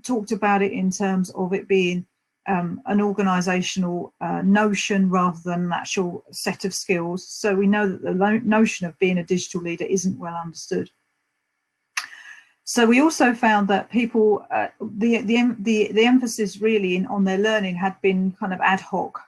talked about it in terms of it being an organisational notion rather than an actual set of skills. So we know that the notion of being a digital leader isn't well understood. So we also found that people, the emphasis really on their learning had been kind of ad hoc,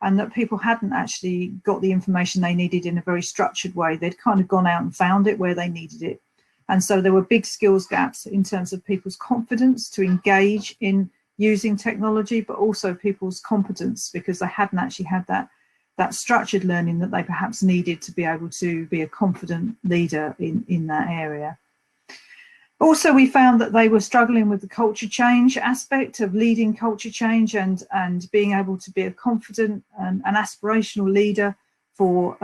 and that people hadn't actually got the information they needed in a very structured way. They'd kind of gone out and found it where they needed it. And so there were big skills gaps in terms of people's confidence to engage in using technology, but also people's competence, because they hadn't actually had that structured learning that they perhaps needed to be able to be a confident leader in that area. Also, we found that they were struggling with the culture change aspect of leading culture change and being able to be a confident and an aspirational leader for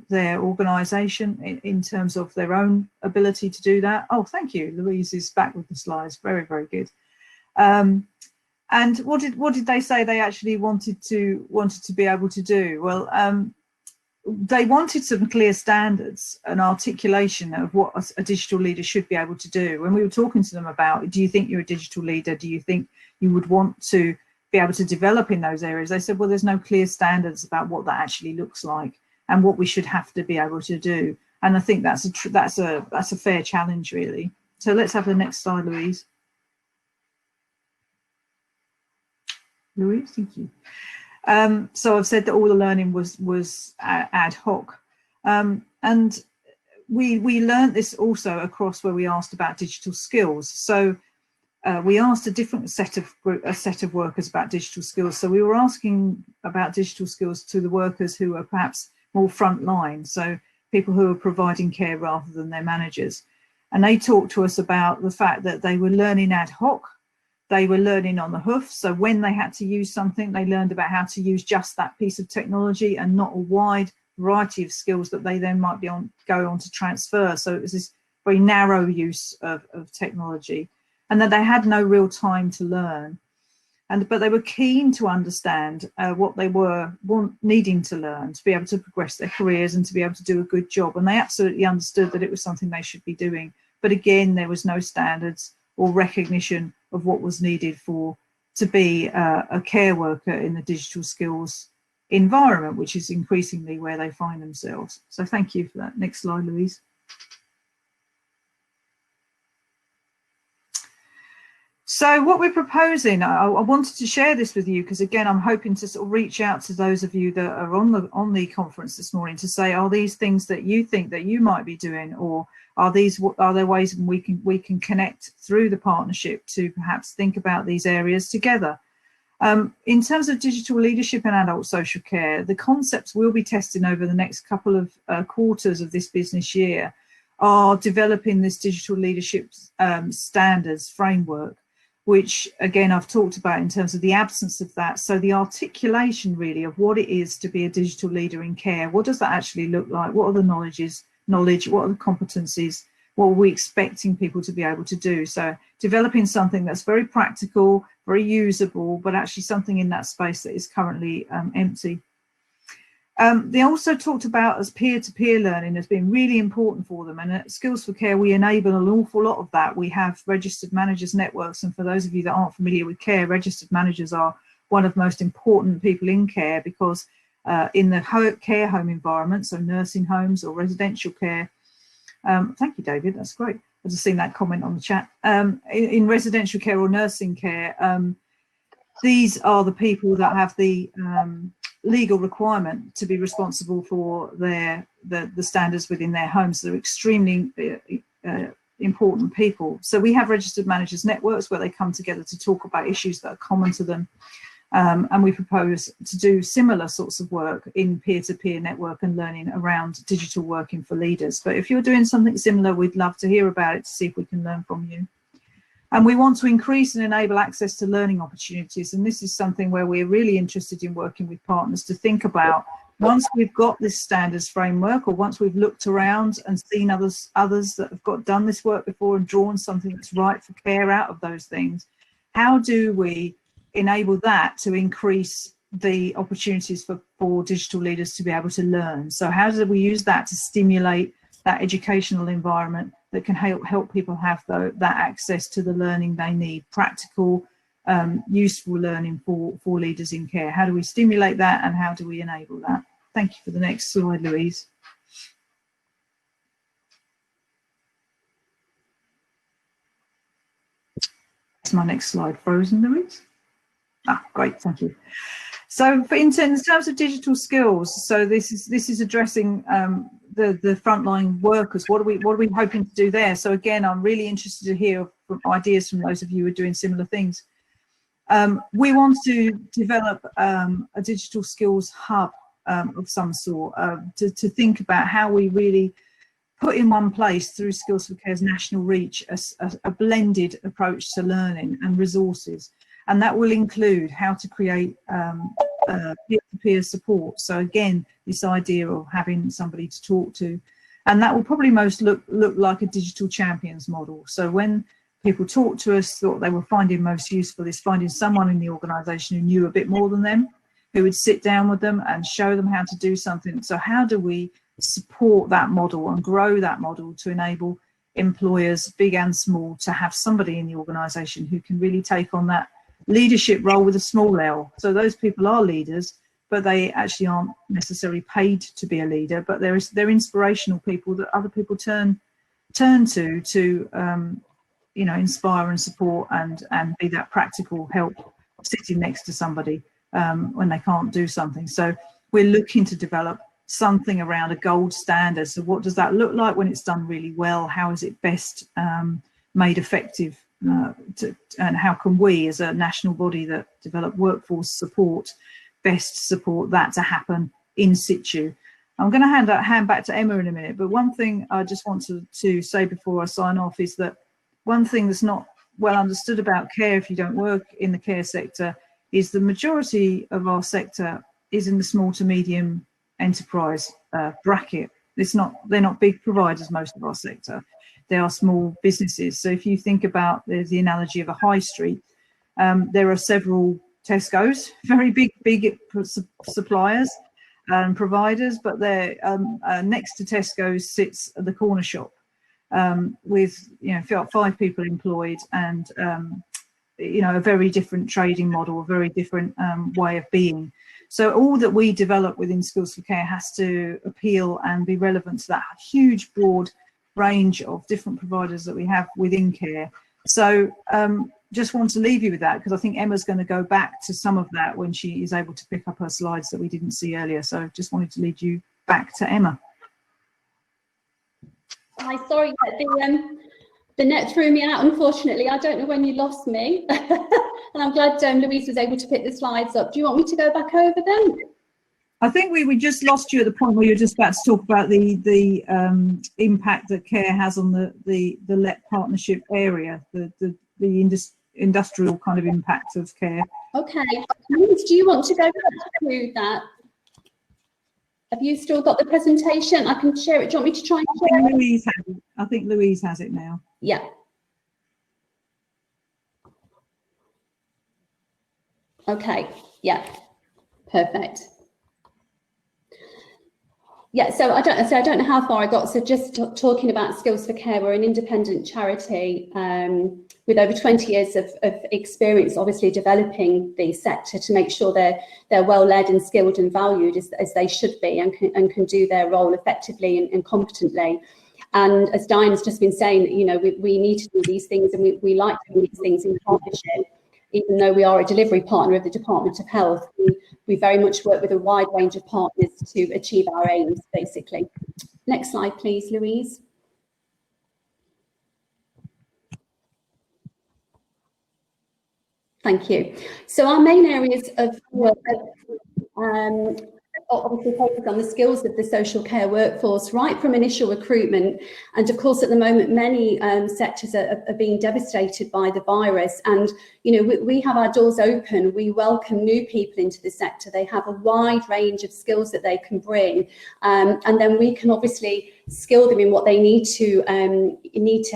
their organisation in terms of their own ability to do that. Oh, thank you. Louise is back with the slides. Very, very good. And what did they say they actually wanted to be able to do? Well, they wanted some clear standards and articulation of what a digital leader should be able to do. When we were talking to them about, do you think you're a digital leader? Do you think you would want to be able to develop in those areas? They said, well, there's no clear standards about what that actually looks like and what we should have to be able to do. And I think that's a fair challenge, really. So let's have the next slide, Louise. Louise, thank you. So I've said that all the learning was ad hoc, and we learned this also across where we asked about digital skills. So we asked a different set of workers about digital skills. So we were asking about digital skills to the workers who are perhaps more frontline, so people who are providing care rather than their managers. And they talked to us about the fact that they were learning ad hoc, they were learning on the hoof. So when they had to use something, they learned about how to use just that piece of technology and not a wide variety of skills that they then might go on to transfer. So it was this very narrow use of technology, and that they had no real time to learn. But they were keen to understand what they were needing to learn to be able to progress their careers and to be able to do a good job. And they absolutely understood that it was something they should be doing. But again, there was no standards or recognition of what was needed to be a care worker in the digital skills environment, which is increasingly where they find themselves. So thank you for that. Next slide, Louise. So what we're proposing, I wanted to share this with you because, again, I'm hoping to sort of reach out to those of you that are on the conference this morning to say, are these things that you think that you might be doing, or are there ways we can connect through the partnership to perhaps think about these areas together? In terms of digital leadership and adult social care, the concepts we'll be testing over the next couple of quarters of this business year are developing this digital leadership standards framework, which again I've talked about in terms of the absence of that. So the articulation really of what it is to be a digital leader in care. What does that actually look like? What are the knowledge, what are the competencies? What are we expecting people to be able to do? So developing something that's very practical, very usable, but actually something in that space that is currently empty. They also talked about as peer-to-peer learning as being really important for them, and at Skills for Care we enable an awful lot of that. We have registered managers networks, and for those of you that aren't familiar with care, registered managers are one of the most important people in care, because in the care home environment, so nursing homes or residential care, thank you David, that's great, I've just seen that comment on the chat, in residential care or nursing care, these are the people that have the legal requirement to be responsible for the standards within their homes. They're extremely important people. So we have registered managers networks where they come together to talk about issues that are common to them, and we propose to do similar sorts of work in peer-to-peer network and learning around digital working for leaders. But if you're doing something similar, we'd love to hear about it to see if we can learn from you. And we want to increase and enable access to learning opportunities. And this is something where we're really interested in working with partners to think about, once we've got this standards framework, or once we've looked around and seen others that have done this work before and drawn something that's right for care out of those things, how do we enable that to increase the opportunities for digital leaders to be able to learn? So how do we use that to stimulate that educational environment that can help people have that access to the learning they need, practical, useful learning for leaders in care? How do we stimulate that, and how do we enable that? Thank you for the next slide, Louise. Is my next slide frozen, Louise? Ah, great, thank you. So in terms of digital skills, so this is addressing the frontline workers. What are we hoping to do there? So again, I'm really interested to hear ideas from those of you who are doing similar things. We want to develop a digital skills hub of some sort to think about how we really put in one place, through Skills for Care's national reach, a blended approach to learning and resources. And that will include how to create peer-to-peer support. So again, this idea of having somebody to talk to, and that will probably most look like a digital champions model. So when people talk to us, what they were finding most useful is finding someone in the organisation who knew a bit more than them, who would sit down with them and show them how to do something. So how do we support that model and grow that model to enable employers, big and small, to have somebody in the organisation who can really take on that leadership role with a small L. So those people are leaders, but they actually aren't necessarily paid to be a leader, but they're inspirational people that other people turn to inspire and support and be that practical help sitting next to somebody when they can't do something. So we're looking to develop something around a gold standard. So what does that look like when it's done really well? How is it best made effective? And how can we, as a national body that develop workforce support, best support that to happen in situ? I'm going to hand back to Emma in a minute, but one thing I just want to say before I sign off is that one thing that's not well understood about care, if you don't work in the care sector, is the majority of our sector is in the small to medium enterprise bracket. They're not big providers, most of our sector. They are small businesses. So if you think about the analogy of a high street, there are several Tesco's, very big suppliers and providers, but they're next to Tesco's sits the corner shop with 5 people employed and a very different trading model, a very different way of being. So all that we develop within Skills for Care has to appeal and be relevant to that huge broad range of different providers that we have within care. So just want to leave you with that, because I think Emma's going to go back to some of that when she is able to pick up her slides that we didn't see earlier. So just wanted to lead you back to Emma. Hi, sorry, the net threw me out, unfortunately. I don't know when you lost me. And I'm glad Louise was able to pick the slides up. Do you want me to go back over them? I think we just lost you at the point where you're just about to talk about the impact that care has on the LEP partnership area, the industrial kind of impact of care. Okay, Louise, do you want to go back to that? Have you still got the presentation? I can share it. Do you want me to try and share it? I think Louise has it now. Yeah. Okay, yeah, perfect. Yeah, so I don't know how far I got. So just talking about Skills for Care, we're an independent charity with over 20 years of experience, obviously developing the sector to make sure they're well led and skilled and valued as they should be, and can do their role effectively and competently. And as Diane's just been saying, we need to do these things, and we like to do these things in partnership. Even though we are a delivery partner of the Department of Health, we very much work with a wide range of partners to achieve our aims, basically. Next slide, please, Louise. Thank you. So our main areas of work obviously focus on the skills of the social care workforce, right from initial recruitment. And of course, at the moment, many sectors are being devastated by the virus. And, we have our doors open. We welcome new people into the sector. They have a wide range of skills that they can bring. And then we can obviously skill them in what they need to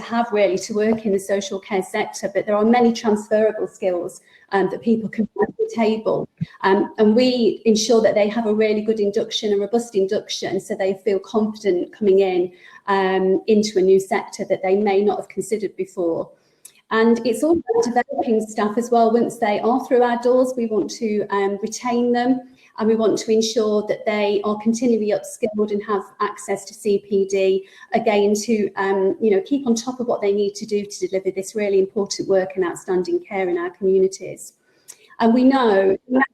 have really to work in the social care sector. But there are many transferable skills that people can bring to the table. And we ensure that they have a really good induction, a robust induction, so they feel confident coming in into a new sector that they may not have considered before. And it's all about developing staff as well. Once they are through our doors, we want to retain them, and we want to ensure that they are continually upskilled and have access to CPD, again, to keep on top of what they need to do to deliver this really important work and outstanding care in our communities. And we know that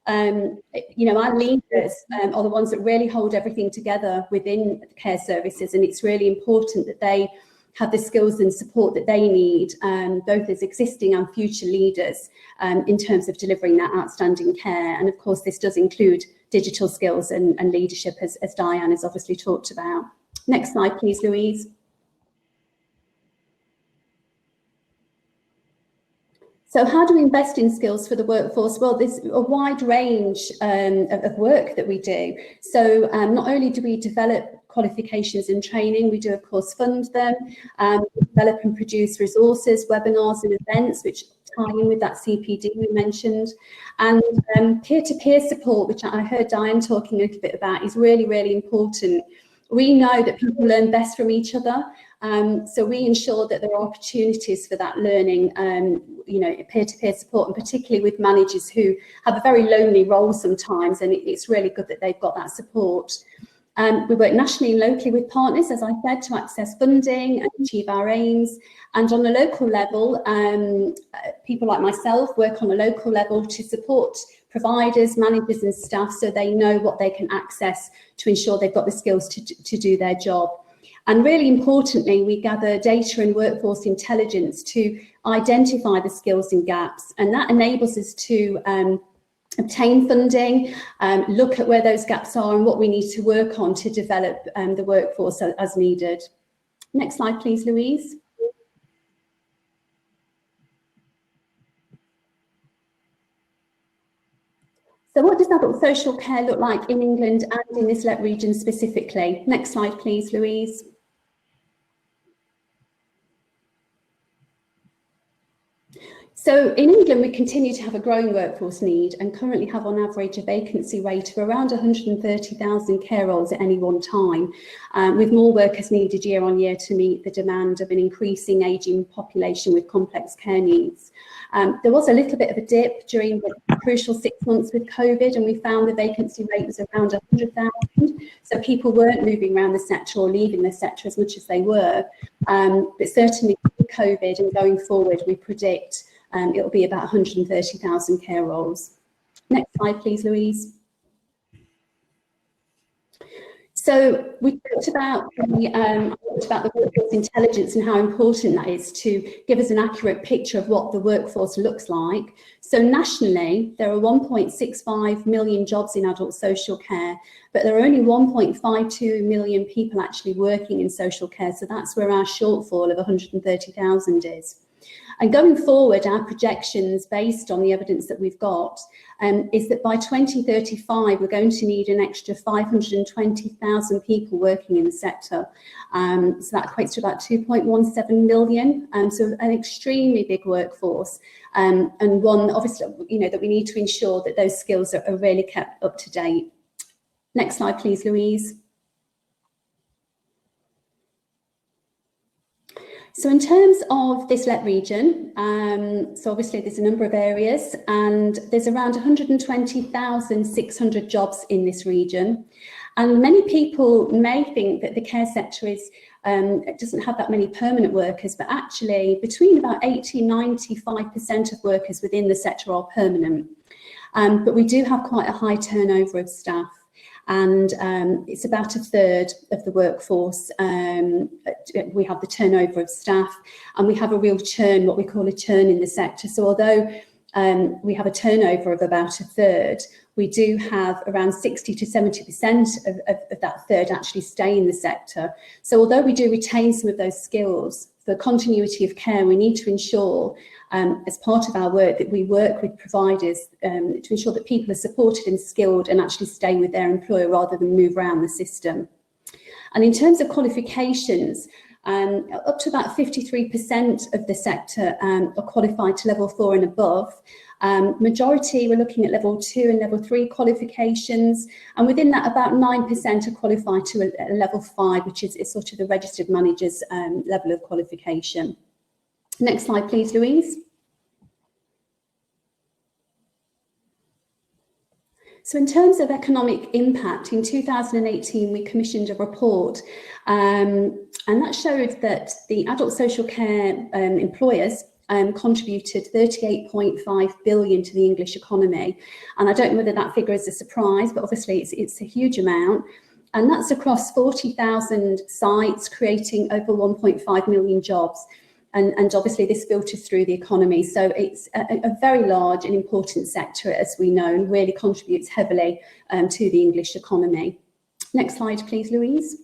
our leaders are the ones that really hold everything together within care services, and it's really important that they have the skills and support that they need, both as existing and future leaders, in terms of delivering that outstanding care. And of course, this does include digital skills and leadership, as Diane has obviously talked about. Next slide, please, Louise. So how do we invest in skills for the workforce? Well, there's a wide range of work that we do. So not only do we develop qualifications and training, we do of course fund them, develop and produce resources, webinars and events which tie in with that CPD we mentioned, and peer-to-peer support, which I heard Diane talking a little bit about, is really, really important. We know that people learn best from each other, So we ensure that there are opportunities for that learning, you know, peer-to-peer support, and particularly with managers who have a very lonely role sometimes, and it's really good that they've got that support. We work nationally and locally with partners, as I said, to access funding and achieve our aims. And on a local level, people like myself work on a local level to support providers, managers and staff so they know what they can access to ensure they've got the skills to do their job. And really importantly, we gather data and workforce intelligence to identify the skills and gaps, and that enables us to obtain funding, look at where those gaps are and what we need to work on to develop the workforce as needed. Next slide, please, Louise. So what does adult social care look like in England and in this LEP region specifically? Next slide, please, Louise. So in England, we continue to have a growing workforce need and currently have on average a vacancy rate of around 130,000 care roles at any one time, with more workers needed year on year to meet the demand of an increasing ageing population with complex care needs. There was a little bit of a dip during the crucial 6 months with COVID, and we found the vacancy rate was around 100,000. So people weren't moving around the sector or leaving the sector as much as they were. But certainly with COVID and going forward, we predict it'll be about 130,000 care roles. Next slide, please, Louise. So we talked about the workforce intelligence and how important that is to give us an accurate picture of what the workforce looks like. So nationally, there are 1.65 million jobs in adult social care, but there are only 1.52 million people actually working in social care. So that's where our shortfall of 130,000 is. And going forward, our projections based on the evidence that we've got is that by 2035, we're going to need an extra 520,000 people working in the sector. So that equates to about 2.17 million. So an extremely big workforce, and one obviously, you know, that we need to ensure that those skills are really kept up to date. Next slide, please, Louise. So in terms of this LEP region, so obviously there's a number of areas and there's around 120,600 jobs in this region. And many people may think that the care sector is, it doesn't have that many permanent workers, but actually between about 80–95% of workers within the sector are permanent. But we do have quite a high turnover of staff. And it's about a third of the workforce. We have the turnover of staff, and we have a real churn, what we call a churn in the sector. So although we have a turnover of about a third, we do have around 60–70% of that third actually stay in the sector. So although we do retain some of those skills, for continuity of care, we need to ensure, as part of our work, that we work with providers to ensure that people are supported and skilled and actually stay with their employer rather than move around the system. And in terms of qualifications, up to about 53% of the sector are qualified to level 4 and above. Majority, we're looking at level 2 and level 3 qualifications, and within that about 9% are qualified to a level 5, which is sort of the registered manager's level of qualification. Next slide, please, Louise. So in terms of economic impact, in 2018 we commissioned a report and that showed that the adult social care employers contributed 38.5 billion to the English economy. And I don't know whether that figure is a surprise, but obviously it's a huge amount. And that's across 40,000 sites, creating over 1.5 million jobs. And obviously this filters through the economy. So it's a very large and important sector, as we know, and really contributes heavily to the English economy. Next slide, please, Louise.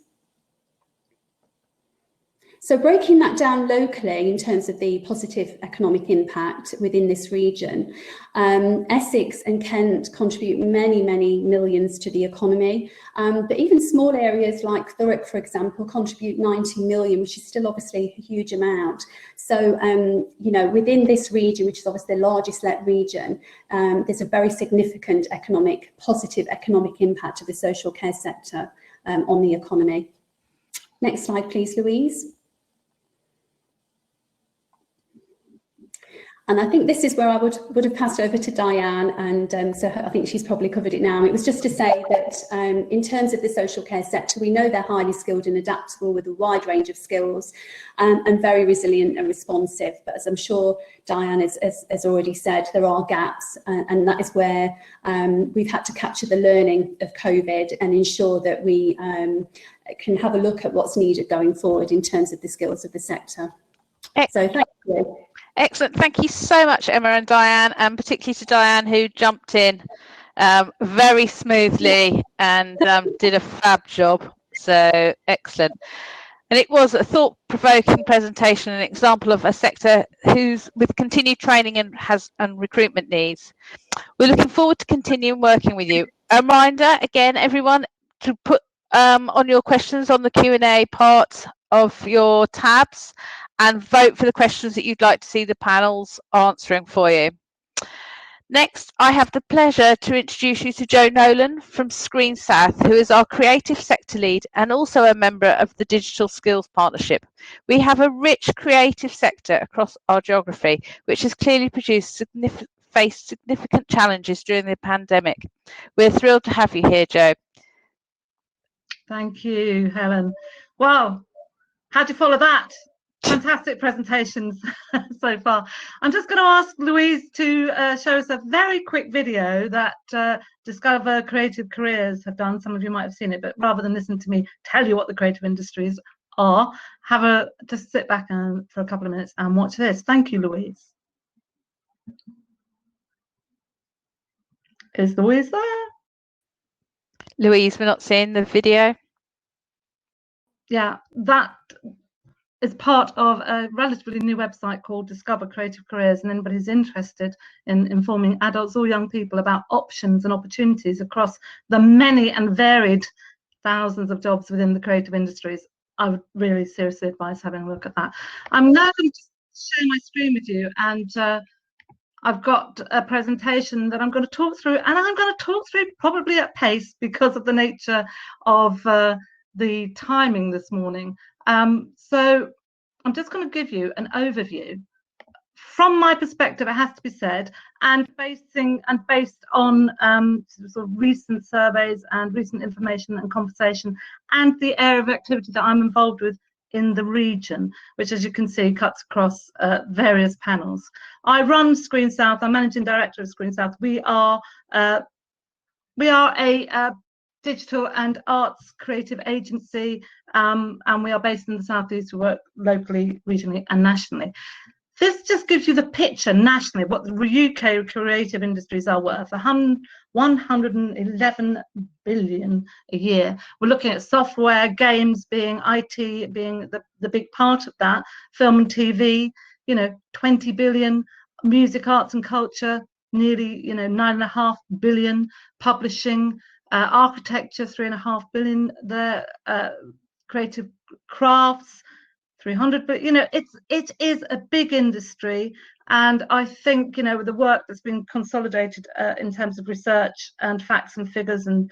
So breaking that down locally in terms of the positive economic impact within this region, Essex and Kent contribute many, many millions to the economy, but even small areas like Thurrock, for example, contribute 90 million, which is still obviously a huge amount. So, you know, within this region, which is obviously the largest LEP region, there's a very significant positive economic impact of the social care sector on the economy. Next slide, please, Louise. And I think this is where I would have passed over to Diane, and so I think she's probably covered it now. It was just to say that in terms of the social care sector, we know they're highly skilled and adaptable with a wide range of skills, and very resilient and responsive. But as I'm sure Diane has already said, there are gaps, and that is where we've had to capture the learning of COVID and ensure that we can have a look at what's needed going forward in terms of the skills of the sector. So thank you. Excellent. Thank you so much, Emma and Diane, and particularly to Diane, who jumped in very smoothly and did a fab job. So excellent. And it was a thought-provoking presentation, an example of a sector who's with continued training and recruitment needs. We're looking forward to continuing working with you. A reminder, again, everyone, to put on your questions on the Q&A part of your tabs and vote for the questions that you'd like to see the panels answering for you. Next, I have the pleasure to introduce you to Jo Nolan from Screen South, who is our creative sector lead and also a member of the Digital Skills Partnership. We have a rich creative sector across our geography, which has clearly faced significant challenges during the pandemic. We're thrilled to have you here, Jo. Thank you, Helen. Wow, how do you follow that? Fantastic presentations so far. I'm just going to ask Louise to show us a very quick video that Discover Creative Careers have done. Some of you might have seen it, but rather than listen to me tell you what the creative industries are, just sit back for a couple of minutes and watch this. Thank you, Louise. Is Louise there? Louise, we're not seeing the video. Yeah, that is part of a relatively new website called Discover Creative Careers, and anybody who's interested in informing adults or young people about options and opportunities across the many and varied thousands of jobs within the creative industries, I would really seriously advise having a look at that. I'm now going to share my screen with you, and I've got a presentation that I'm going to talk through, and I'm going to talk through probably at pace because of the nature of the timing this morning. So I'm just going to give you an overview from my perspective, it has to be said, and based on sort of recent surveys and recent information and conversation and the area of activity that I'm involved with in the region, which, as you can see, cuts across various panels. I run Screen South. I'm managing director of Screen South. We are a digital and arts creative agency, and we are based in the Southeast. We work locally, regionally, and nationally. This just gives you the picture nationally what the UK creative industries are worth. 111 billion a year. We're looking at software, games being IT, being the big part of that, film and TV, 20 billion, music, arts and culture, nearly 9.5 billion, publishing, architecture, 3.5 billion, the creative crafts, 300, but it is a big industry, and I think with the work that's been consolidated in terms of research and facts and figures and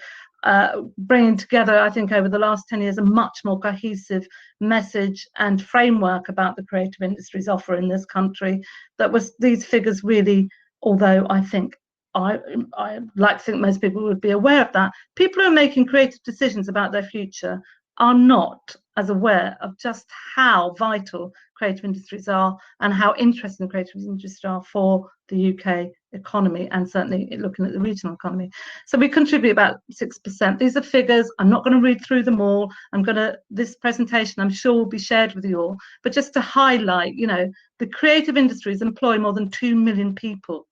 bringing together, I think over the last 10 years, a much more cohesive message and framework about the creative industries offer in this country, that was these figures really, although I think I like to think most people would be aware of that, people who are making creative decisions about their future are not as aware of just how vital creative industries are and how interesting the creative industries are for the UK economy, and certainly looking at the regional economy. So we contribute about 6%. These are figures. I'm not going to read through them all. This presentation I'm sure will be shared with you all, but just to highlight, the creative industries employ more than 2 million people.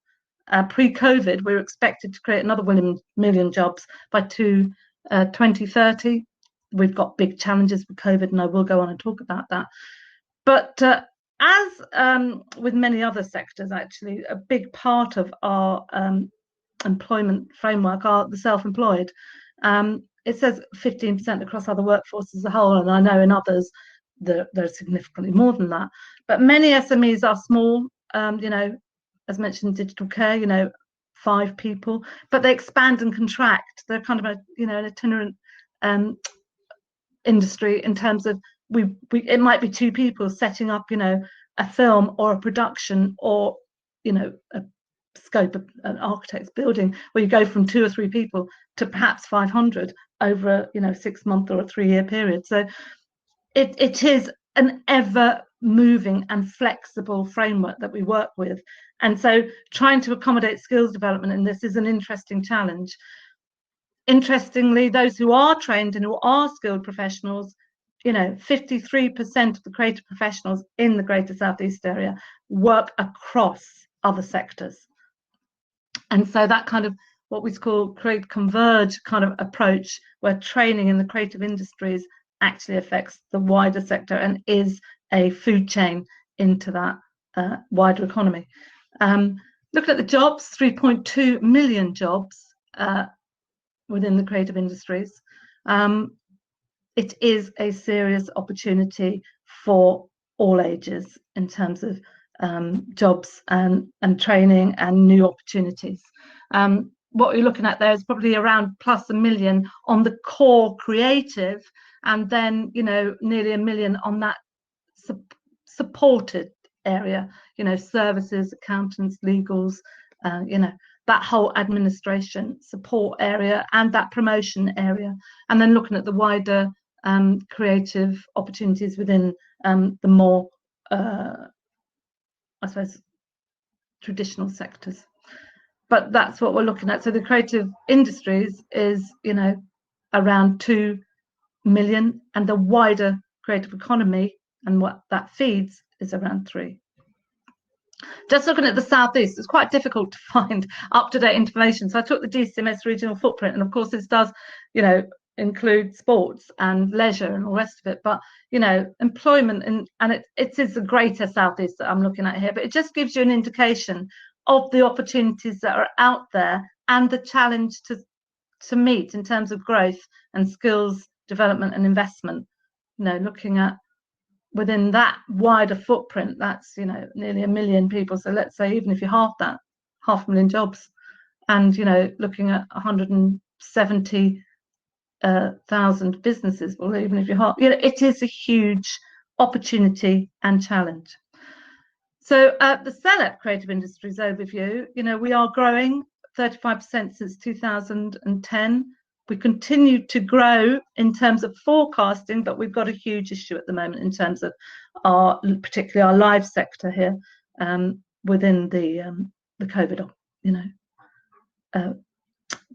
Pre-COVID, we were expected to create another 1 million jobs by 2030. We've got big challenges with COVID, and I will go on and talk about that. But as with many other sectors, actually, a big part of our employment framework are the self-employed. It says 15% across other workforces as a whole, and I know in others there's significantly more than that. But many SMEs are small, as mentioned, digital care, 5 people, but they expand and contract. They're kind of an itinerant industry in terms of it might be 2 people setting up a film or a production or you know, a scope of an architect's building, where you go from 2 or 3 people to perhaps 500 over a, you know, 6-month or a 3-year period. So it is an ever moving and flexible framework that we work with. And so trying to accommodate skills development in this is an interesting challenge. Interestingly, those who are trained and who are skilled professionals, you know, 53% of the creative professionals in the Greater South East area work across other sectors. And so that kind of what we call create converge kind of approach, where training in the creative industries actually affects the wider sector and is a food chain into that wider economy. Looking at the jobs, 3.2 million jobs within the creative industries. It is a serious opportunity for all ages in terms of jobs and training and new opportunities. What we're looking at there is probably around plus 1 million on the core creative, and then, you know, nearly 1 million on that supported area, you know, services, accountants, legals, you know, that whole administration support area and that promotion area. And then looking at the wider creative opportunities within the more, I suppose, traditional sectors. But that's what we're looking at. So the creative industries is, you know, around 2 million, and the wider creative economy and what that feeds is around 3. Just looking at the Southeast, it's quite difficult to find up-to-date information. So I took the DCMS regional footprint, and of course this does, you know, include sports and leisure and all the rest of it. But, you know, employment, and it is the greater Southeast that I'm looking at here, but it just gives you an indication of the opportunities that are out there and the challenge to meet in terms of growth and skills development and investment. You know, looking at within that wider footprint, that's, you know, nearly 1 million people. So let's say even if you half that, 500,000 jobs, and, you know, looking at 170,000 businesses, well, even if you half, you know, it is a huge opportunity and challenge. So the CELEP Creative Industries overview, you know, we are growing 35% since 2010. We continue to grow in terms of forecasting, but we've got a huge issue at the moment in terms of our, particularly our live sector here within the COVID, you know,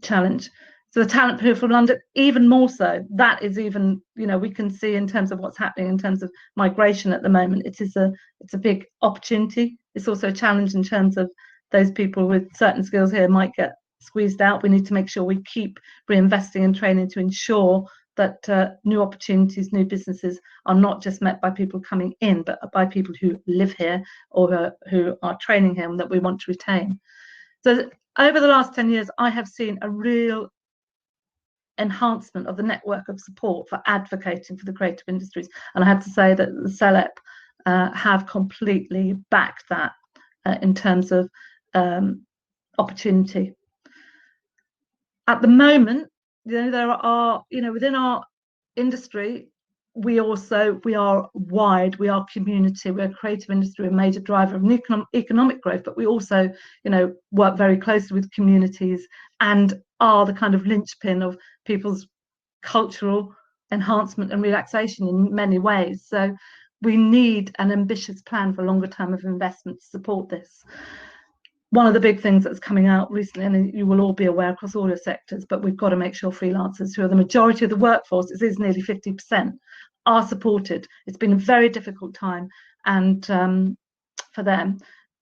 challenge. So the talent pool from London, even more so. That is even, you know, we can see in terms of what's happening in terms of migration at the moment. It's a big opportunity. It's also a challenge in terms of those people with certain skills here might get squeezed out. We need to make sure we keep reinvesting in training to ensure that new opportunities, new businesses are not just met by people coming in, but by people who live here or who are training here and that we want to retain. So over the last 10 years, I have seen a real enhancement of the network of support for advocating for the creative industries. And I have to say that the CELEP have completely backed that in terms of opportunity. At the moment, you know, there are, you know, within our industry, we are wide, we are community, we're a creative industry, a major driver of economic growth, but we also, you know, work very closely with communities and are the kind of linchpin of people's cultural enhancement and relaxation in many ways. So we need an ambitious plan for longer term of investment to support this. One of the big things that's coming out recently, and you will all be aware across all your sectors, but we've got to make sure freelancers, who are the majority of the workforce, it is nearly 50%, are supported. It's been a very difficult time, and for them,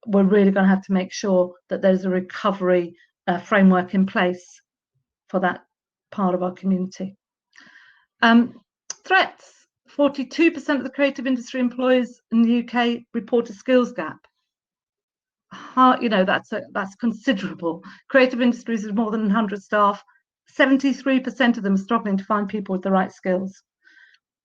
we're really going to have to make sure that there's a recovery framework in place for that part of our community. Threats. 42% of the creative industry employers in the UK report a skills gap. You know, that's considerable. Creative industries is more than 100 staff. 73% of them are struggling to find people with the right skills.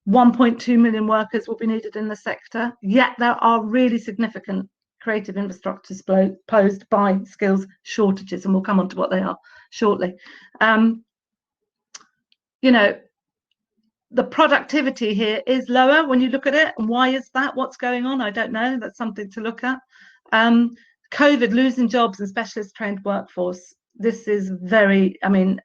1.2 million workers will be needed in the sector, yet there are really significant creative infrastructures posed by skills shortages, and we'll come on to what they are shortly. You know, the productivity here is lower when you look at it, and why is that? What's going on? I don't know. That's something to look at. COVID, losing jobs and specialist trained workforce, this is very, I mean,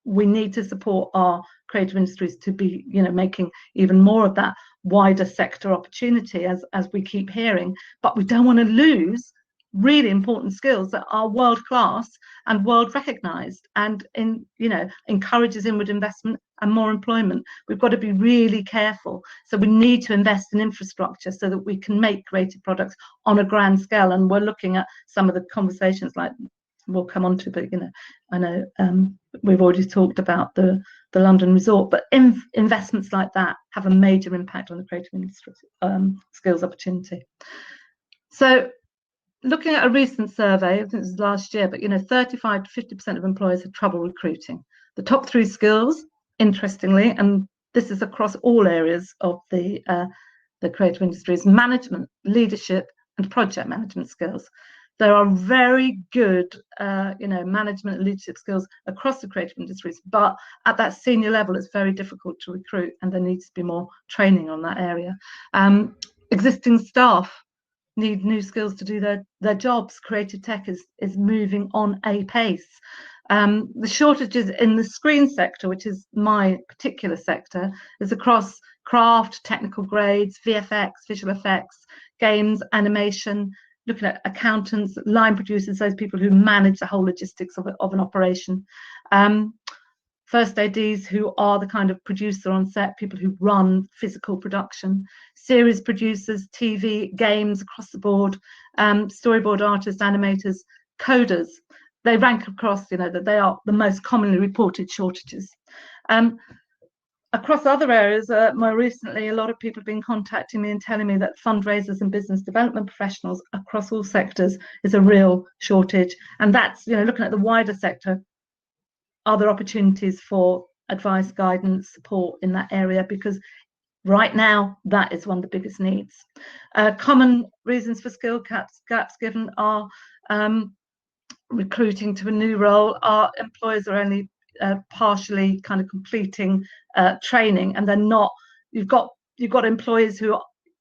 we need to support our creative industries to be, you know, making even more of that wider sector opportunity, as we keep hearing. But we don't want to lose really important skills that are world class and world recognized, and you know, encourages inward investment and more employment. We've got to be really careful. So we need to invest in infrastructure so that we can make creative products on a grand scale. And we're looking at some of the conversations like we'll come on to, but you know, I know we've already talked about the London resort, but investments like that have a major impact on the creative industry skills opportunity. So looking at a recent survey, I think it was last year, but you know, 35 to 50% of employers have trouble recruiting. The top 3 skills, interestingly, and this is across all areas of the creative industries: management, leadership, and project management skills. There are very good, you know, management and leadership skills across the creative industries, but at that senior level, it's very difficult to recruit, and there needs to be more training on that area. Existing staff need new skills to do their jobs. Creative tech is moving on a pace. The shortages in the screen sector, which is my particular sector, is across craft, technical grades, VFX, visual effects, games, animation, looking at accountants, line producers, those people who manage the whole logistics of an operation. First ADs, who are the kind of producer on set, people who run physical production, series producers, TV, games across the board, storyboard artists, animators, coders. They rank across, you know, that they are the most commonly reported shortages. Across other areas, more recently, a lot of people have been contacting me and telling me that fundraisers and business development professionals across all sectors is a real shortage. And that's, you know, looking at the wider sector, are there opportunities for advice, guidance, support in that area? Because right now, that is one of the biggest needs. Common reasons for skill gaps given are recruiting to a new role. Our employers are only partially kind of completing training, and they're not. You've got employees who,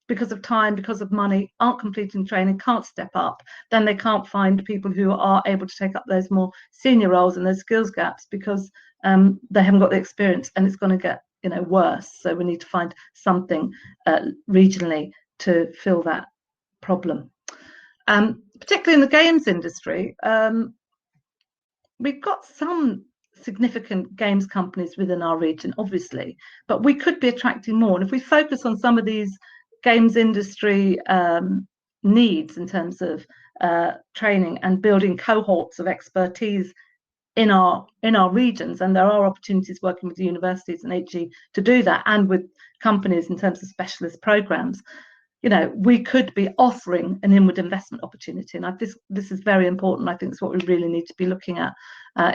because of time, because of money, aren't completing training, can't step up. Then they can't find people who are able to take up those more senior roles and those skills gaps because they haven't got the experience, and it's going to get, you know, worse. So we need to find something regionally to fill that problem. Particularly in the games industry, we've got some significant games companies within our region, obviously, but we could be attracting more. And if we focus on some of these games industry needs in terms of training and building cohorts of expertise in our regions, and there are opportunities working with the universities and HE to do that, and with companies in terms of specialist programs, you know, we could be offering an inward investment opportunity. And this is very important. I think it's what we really need to be looking at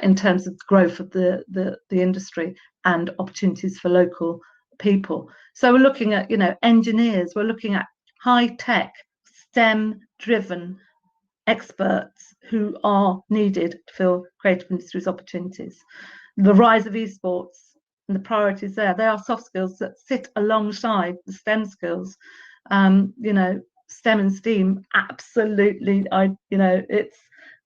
in terms of growth of the industry and opportunities for local people. So we're looking at, you know, engineers, we're looking at high tech, STEM driven experts who are needed to fill creative industries opportunities. The rise of esports and the priorities there, they are soft skills that sit alongside the STEM skills. You know, STEM and STEAM, absolutely. You know, it's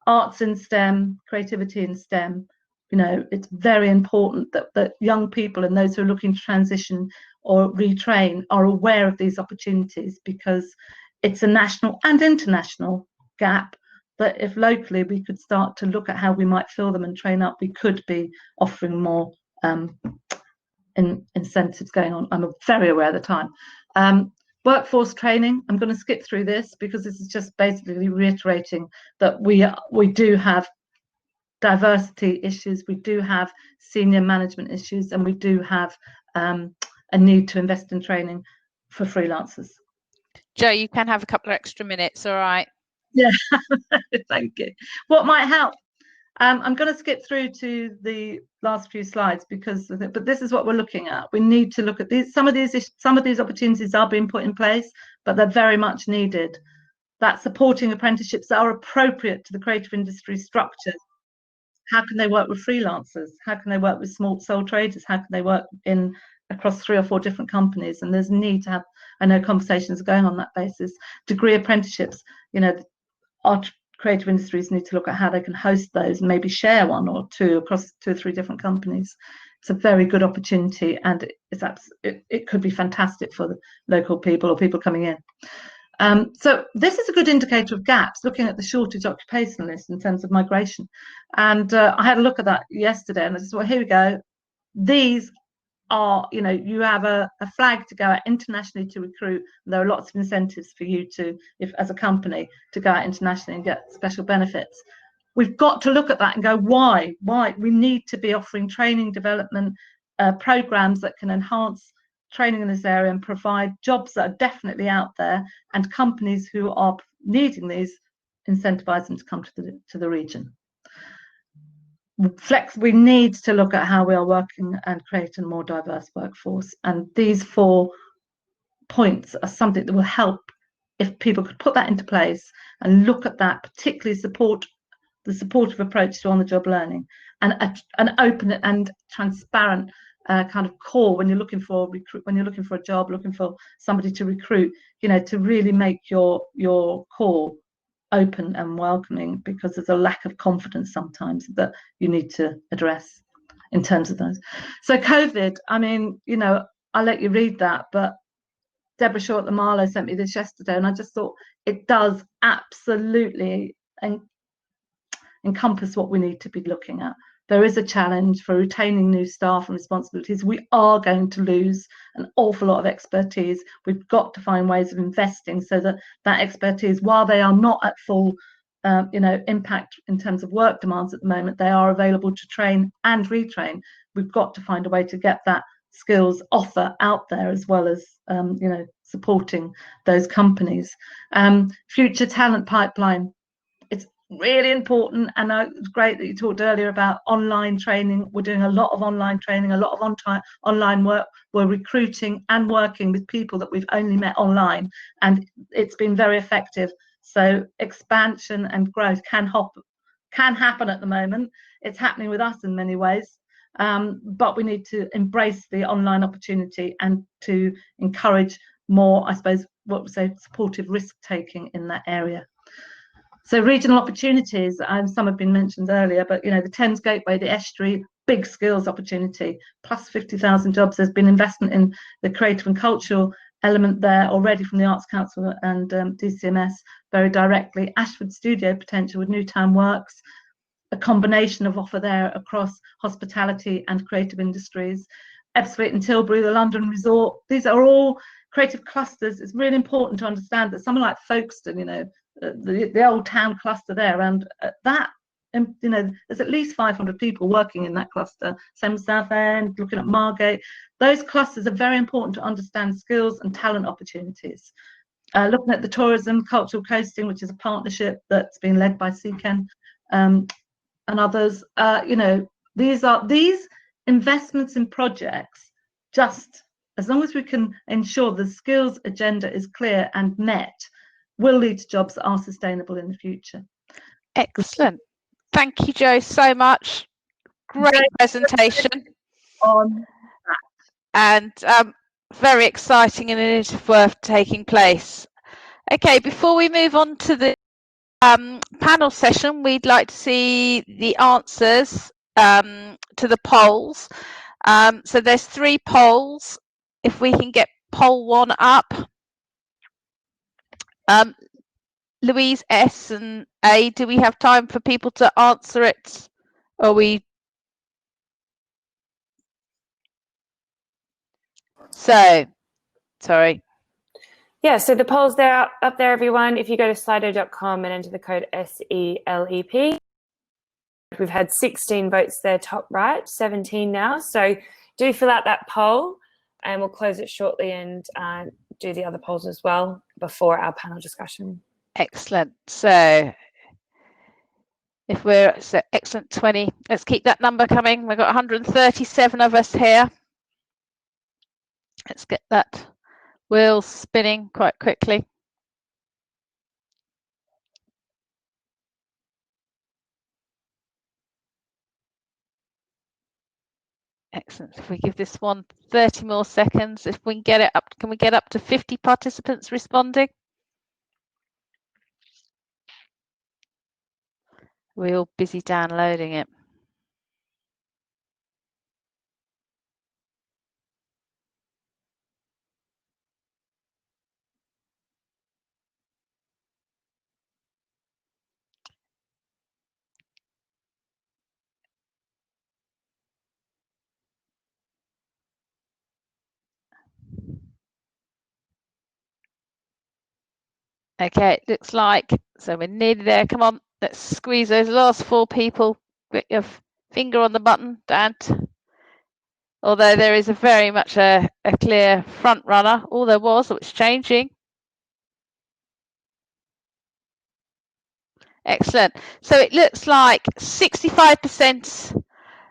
arts in STEM, creativity in STEM. You know, it's very important that young people and those who are looking to transition or retrain are aware of these opportunities, because it's a national and international gap. But if locally we could start to look at how we might fill them and train up, we could be offering more incentives going on. I'm very aware of the time. Workforce training, I'm going to skip through this because this is just basically reiterating that we do have diversity issues, we do have senior management issues, and we do have a need to invest in training for freelancers. Jo, you can have a couple of extra minutes, all right? Yeah, thank you. What might help? I'm going to skip through to the last few slides but this is what we're looking at. We need to look at these. Some of these opportunities are being put in place, but they're very much needed. That supporting apprenticeships that are appropriate to the creative industry structures. How can they work with freelancers? How can they work with small sole traders? How can they work across 3 or 4 different companies? And there's a need to have, I know conversations are going on that basis. Degree apprenticeships, you know, our creative industries need to look at how they can host those and maybe share one or two across 2 or 3 different companies. It's a very good opportunity, and it could be fantastic for the local people or people coming in. So this is a good indicator of gaps, looking at the shortage occupationalists in terms of migration. And I had a look at that yesterday, and I just thought, here we go. These are, you know, you have a flag to go out internationally to recruit. There are lots of incentives for you to, if as a company, to go out internationally and get special benefits. We've got to look at that and go, why? We need to be offering training development programs that can enhance training in this area and provide jobs that are definitely out there, and companies who are needing these, incentivize them to come to the region. We need to look at how we are working and create a more diverse workforce, and these 4 points are something that will help if people could put that into place and look at that, particularly the supportive approach to on-the-job learning, and an open and transparent kind of core when you're looking for a job, looking for somebody to recruit, you know, to really make your core open and welcoming, because there's a lack of confidence sometimes that you need to address in terms of those. So COVID, I mean, you know, I'll let you read that, but Deborah Shaw at the Marlow sent me this yesterday, and I just thought it does absolutely encompass what we need to be looking at. There is a challenge for retaining new staff and responsibilities. We are going to lose an awful lot of expertise. We've got to find ways of investing so that that expertise, while they are not at full you know, impact in terms of work demands at the moment, they are available to train and retrain. We've got to find a way to get that skills offer out there, as well as you know, supporting those companies. Future talent pipeline. Really important, and it's great that you talked earlier about online training. We're doing a lot of online training, a lot of online work. We're recruiting and working with people that we've only met online, and it's been very effective. So expansion and growth can happen at the moment. It's happening with us in many ways, but we need to embrace the online opportunity and to encourage more, I suppose, what we say, supportive risk taking in that area. So regional opportunities, some have been mentioned earlier, but you know, the Thames Gateway, the estuary, big skills opportunity, plus 50,000 jobs. There's been investment in the creative and cultural element there already from the Arts Council and DCMS very directly. Ashford Studio potential with Newtown Works, a combination of offer there across hospitality and creative industries. Ebbsfleet and Tilbury, the London Resort, these are all creative clusters. It's really important to understand that someone like Folkestone, you know, the old town cluster there, and that, you know, there's at least 500 people working in that cluster. Same as Southend, looking at Margate. Those clusters are very important to understand skills and talent opportunities. Looking at the tourism, cultural coasting, which is a partnership that's been led by Seaken and others. You know, these investments in projects, just as long as we can ensure the skills agenda is clear and met, will lead to jobs that are sustainable in the future. Excellent. Thank you, Jo, so much. Great presentation. And very exciting and initiative work taking place. Okay, before we move on to the panel session, we'd like to see the answers to the polls. So there's 3 polls. If we can get poll 1 up. Louise S and A, do we have time for people to answer it? Or we? So, sorry. Yeah, so the polls there up there, everyone. If you go to slido.com and enter the code SELEP, we've had 16 votes there, top right, 17 now. So do fill out that poll, and we'll close it shortly and do the other polls as well before our panel discussion. Excellent. So if we're excellent 20, let's keep that number coming. We've got 137 of us here. Let's get that wheel spinning quite quickly. Excellent. If we give this one 30 more seconds, if we can get it up, can we get up to 50 participants responding? We're all busy downloading it. Okay, it looks like, so we're nearly there. Come on, let's squeeze those last 4 people. Get your finger on the button, Dan. Although there is very much a clear front runner. All there was, so it's changing. Excellent. So it looks like 65%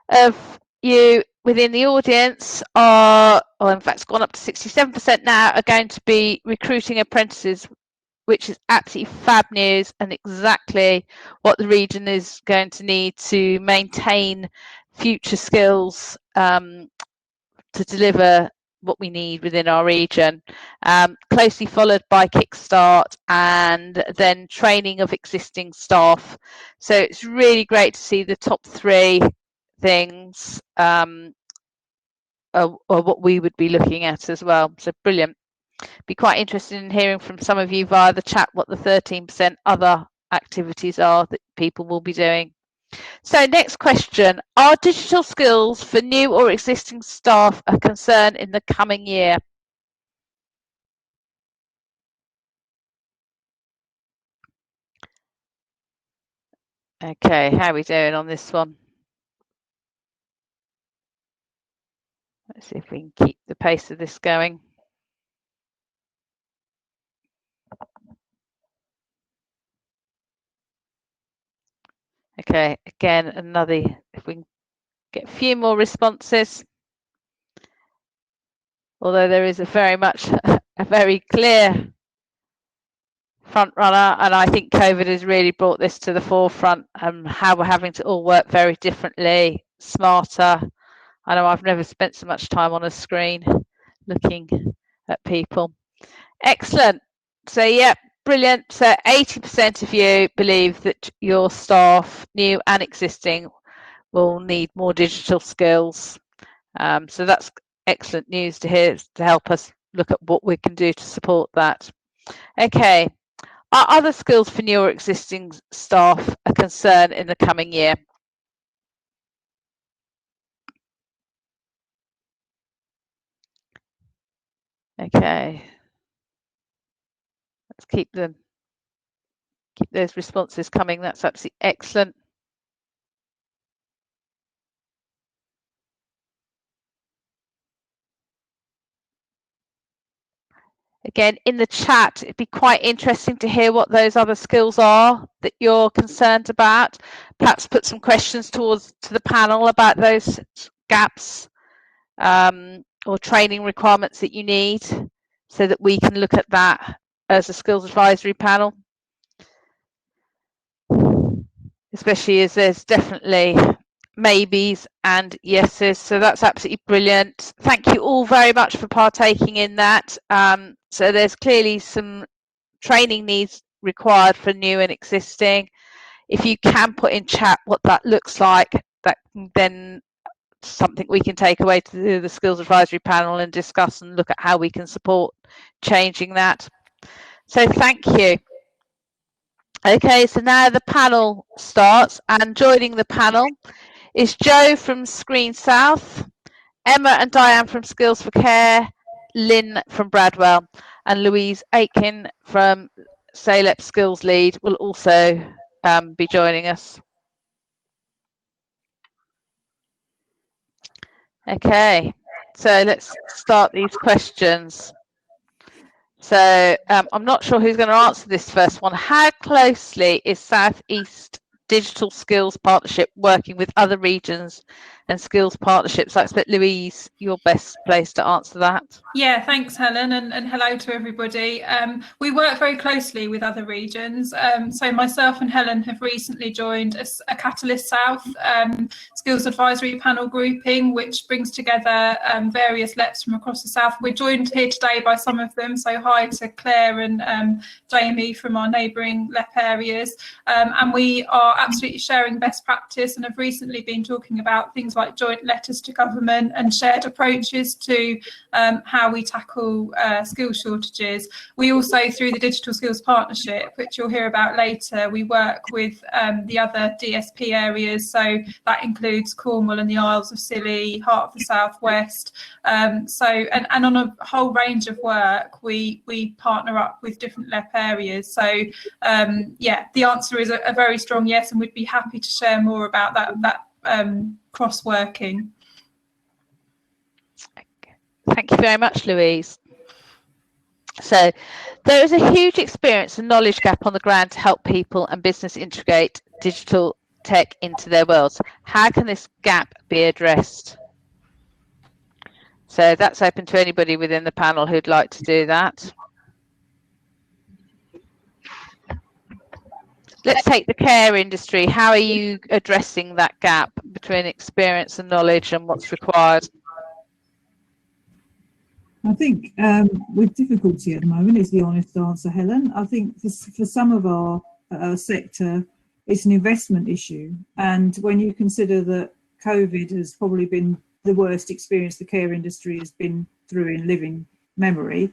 of you within the audience are, or in fact it's gone up to 67% now, are going to be recruiting apprentices, which is absolutely fab news and exactly what the region is going to need to maintain future skills to deliver what we need within our region, closely followed by Kickstart and then training of existing staff. So it's really great to see the top 3 things are what we would be looking at as well. So brilliant. Be quite interested in hearing from some of you via the chat what the 13% other activities are that people will be doing. So next question, are digital skills for new or existing staff a concern in the coming year? Okay, how are we doing on this one? Let's see if we can keep the pace of this going. Okay, again, another, if we can get a few more responses. Although there is a very much a very clear front runner, and I think COVID has really brought this to the forefront, how we're having to all work very differently, smarter. I know I've never spent so much time on a screen looking at people. Excellent. So yeah, brilliant. So 80% of you believe that your staff, new and existing, will need more digital skills. So that's excellent news to hear, to help us look at what we can do to support that. Okay, are other skills for new or existing staff a concern in the coming year? Okay, let's keep those responses coming. That's absolutely excellent. Again, in the chat, it'd be quite interesting to hear what those other skills are that you're concerned about. Perhaps put some questions to the panel about those gaps or training requirements that you need, so that we can look at that as a skills advisory panel. Especially as there's definitely maybes and yeses, so that's absolutely brilliant. Thank you all very much for partaking in that. So there's clearly some training needs required for new and existing. If you can put in chat what that looks like, that then something we can take away to the skills advisory panel and discuss and look at how we can support changing that. So thank you. Okay, so now the panel starts, and joining the panel is Joe from Screen South, Emma and Diane from Skills for Care, Lynn from Bradwell, and Louise Aitken from SALEP Skills Lead will also be joining us. Okay, so let's start these questions. So I'm not sure who's going to answer this first one. How closely is South East Digital Skills Partnership working with other regions and skills partnerships. I expect Louise, you're best placed to answer that. Yeah, thanks, Helen, and hello to everybody. We work very closely with other regions. So myself and Helen have recently joined a Catalyst South skills advisory panel grouping, which brings together various LEPs from across the South. We're joined here today by some of them, so hi to Claire and Jamie from our neighbouring LEP areas. And we are absolutely sharing best practice and have recently been talking about things like joint letters to government and shared approaches to how we tackle skill shortages. We also, through the Digital Skills Partnership, which you'll hear about later, we work with the other DSP areas. So that includes Cornwall and the Isles of Scilly, Heart of the South West. And on a whole range of work, we partner up with different LEP areas. So yeah, the answer is a very strong yes, and we'd be happy to share more about that cross-working. Thank you very much, Louise. So there is a huge experience and knowledge gap on the ground to help people and business integrate digital tech into their worlds. How can this gap be addressed? So that's open to anybody within the panel who'd like to do that. Let's take the care industry. How are you addressing that gap between experience and knowledge and what's required? I think with difficulty at the moment is the honest answer, Helen. I think for some of our sector, it's an investment issue. And when you consider that COVID has probably been the worst experience the care industry has been through in living memory,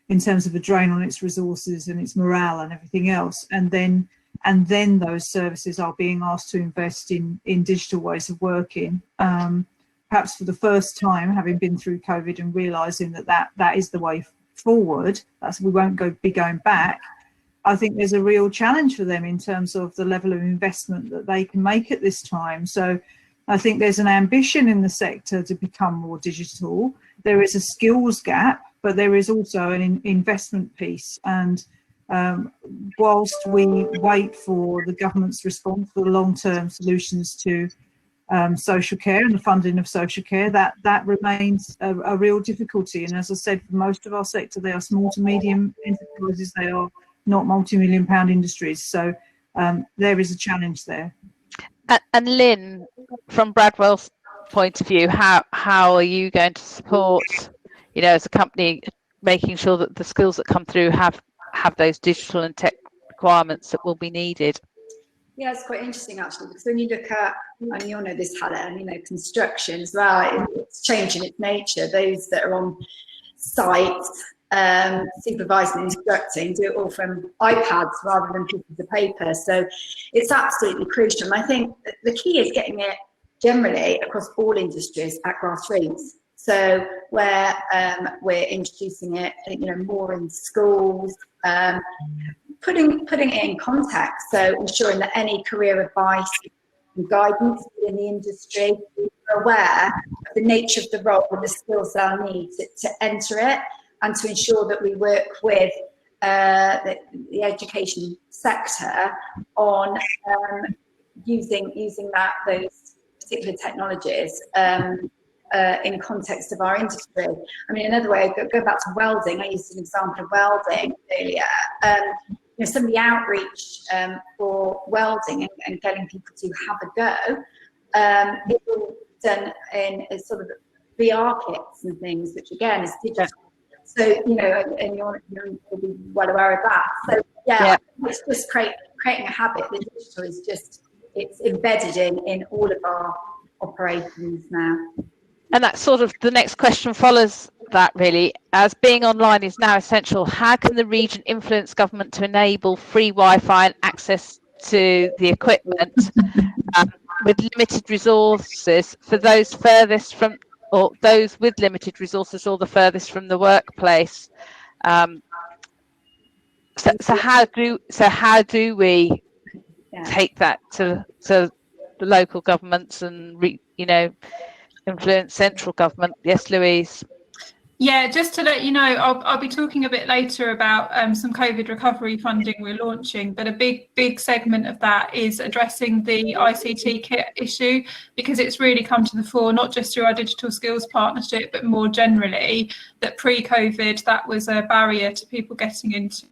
in terms of a drain on its resources and its morale and everything else, and then those services are being asked to invest in digital ways of working. Perhaps for the first time, having been through COVID and realising that is the way forward, we won't be going back. I think there's a real challenge for them in terms of the level of investment that they can make at this time. So I think there's an ambition in the sector to become more digital. There is a skills gap, but there is also an investment piece. And whilst we wait for the government's response for the long-term solutions to social care and the funding of social care, that remains a real difficulty. And as I said, for most of our sector, they are small to medium enterprises. They are not multi-million-pound industries. So there is a challenge there. And Lynn, from Bradwell's point of view, how are you going to support, as a company, making sure that the skills that come through have those digital and tech requirements that will be needed? Yeah, it's quite interesting actually, because when you look at, and you'll know this, Helen, construction as well, it's changing its nature. Those that are on site supervising and instructing do it all from iPads rather than pieces of paper. So it's absolutely crucial. And I think the key is getting it generally across all industries at grassroots. So where we're introducing it, more in schools, putting it in context, so ensuring that any career advice and guidance in the industry are aware of the nature of the role and the skills they'll need to enter it, and to ensure that we work with the education sector on using those particular technologies in context of our industry. I mean, another way, go back to welding. I used an example of welding earlier. Some of the outreach for welding and getting people to have a go, it's all done in sort of VR kits and things, which again is digital. So, and you'll be well aware of that. So, yeah. It's just creating a habit. The digital is it's embedded in all of our operations now. And that's sort of the next question follows that, really. As being online is now essential, how can the region influence government to enable free Wi-Fi and access to the equipment with limited resources for those furthest from, or those with limited resources, or the furthest from the workplace? So how do we take that to the local governments and influence central government? Yes, Louise. Yeah, just to let you know, I'll be talking a bit later about some COVID recovery funding we're launching, but a big segment of that is addressing the ICT kit issue, because it's really come to the fore, not just through our digital skills partnership, but more generally, that pre-COVID, that was a barrier to people getting into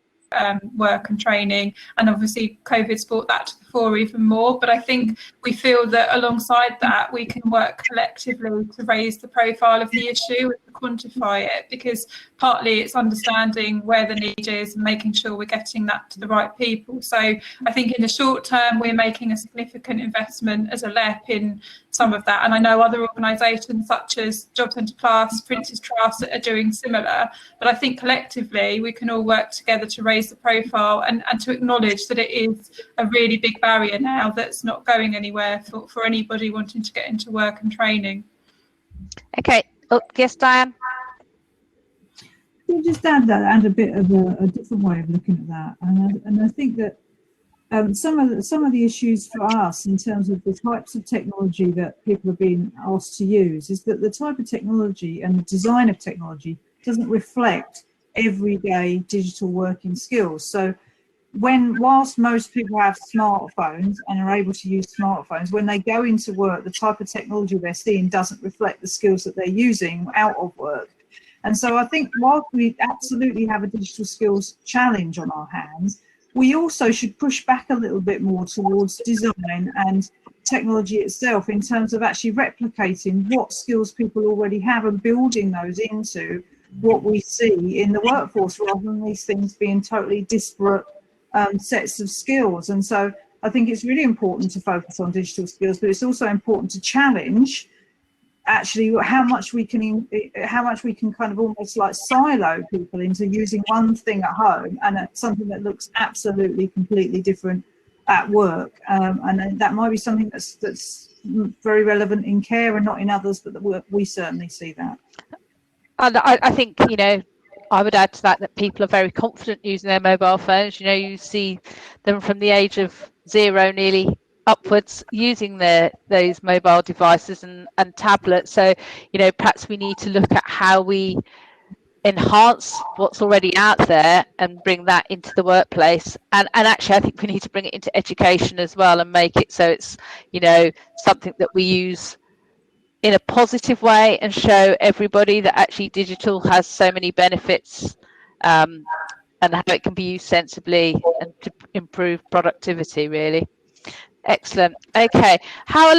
work and training, and obviously COVID's brought that to the fore even more. But I think we feel that alongside that we can work collectively to raise the profile of the issue and to quantify it, because partly it's understanding where the need is and making sure we're getting that to the right people. So I think in the short term we're making a significant investment as a LEP in some of that, and I know other organisations such as Job Centre Plus, Prince's Trust are doing similar, but I think collectively we can all work together to raise the profile and to acknowledge that it is a really big barrier now that's not going anywhere for anybody wanting to get into work and training. Okay. Oh, yes, Diane. We'll just add a bit of a different way of looking at that, and I think that some of the issues for us in terms of the types of technology that people are being asked to use is that the type of technology and the design of technology doesn't reflect everyday digital working skills. So whilst most people have smartphones and are able to use smartphones, when they go into work, the type of technology they're seeing doesn't reflect the skills that they're using out of work. And so I think while we absolutely have a digital skills challenge on our hands, we also should push back a little bit more towards design and technology itself in terms of actually replicating what skills people already have and building those into what we see in the workforce, rather than these things being totally disparate sets of skills. And so I think it's really important to focus on digital skills, but it's also important to challenge actually how much we can kind of almost like silo people into using one thing at home and something that looks absolutely completely different at work, and that might be something that's very relevant in care and not in others, but we certainly see that. And I think, you know, I would add to that people are very confident using their mobile phones. You know, you see them from the age of 0 nearly upwards using those mobile devices and tablets. So, you know, perhaps we need to look at how we enhance what's already out there and bring that into the workplace. And actually, I think we need to bring it into education as well and make it so it's, you know, something that we use in a positive way and show everybody that actually digital has so many benefits, and how it can be used sensibly and to improve productivity, really. Excellent. Okay, how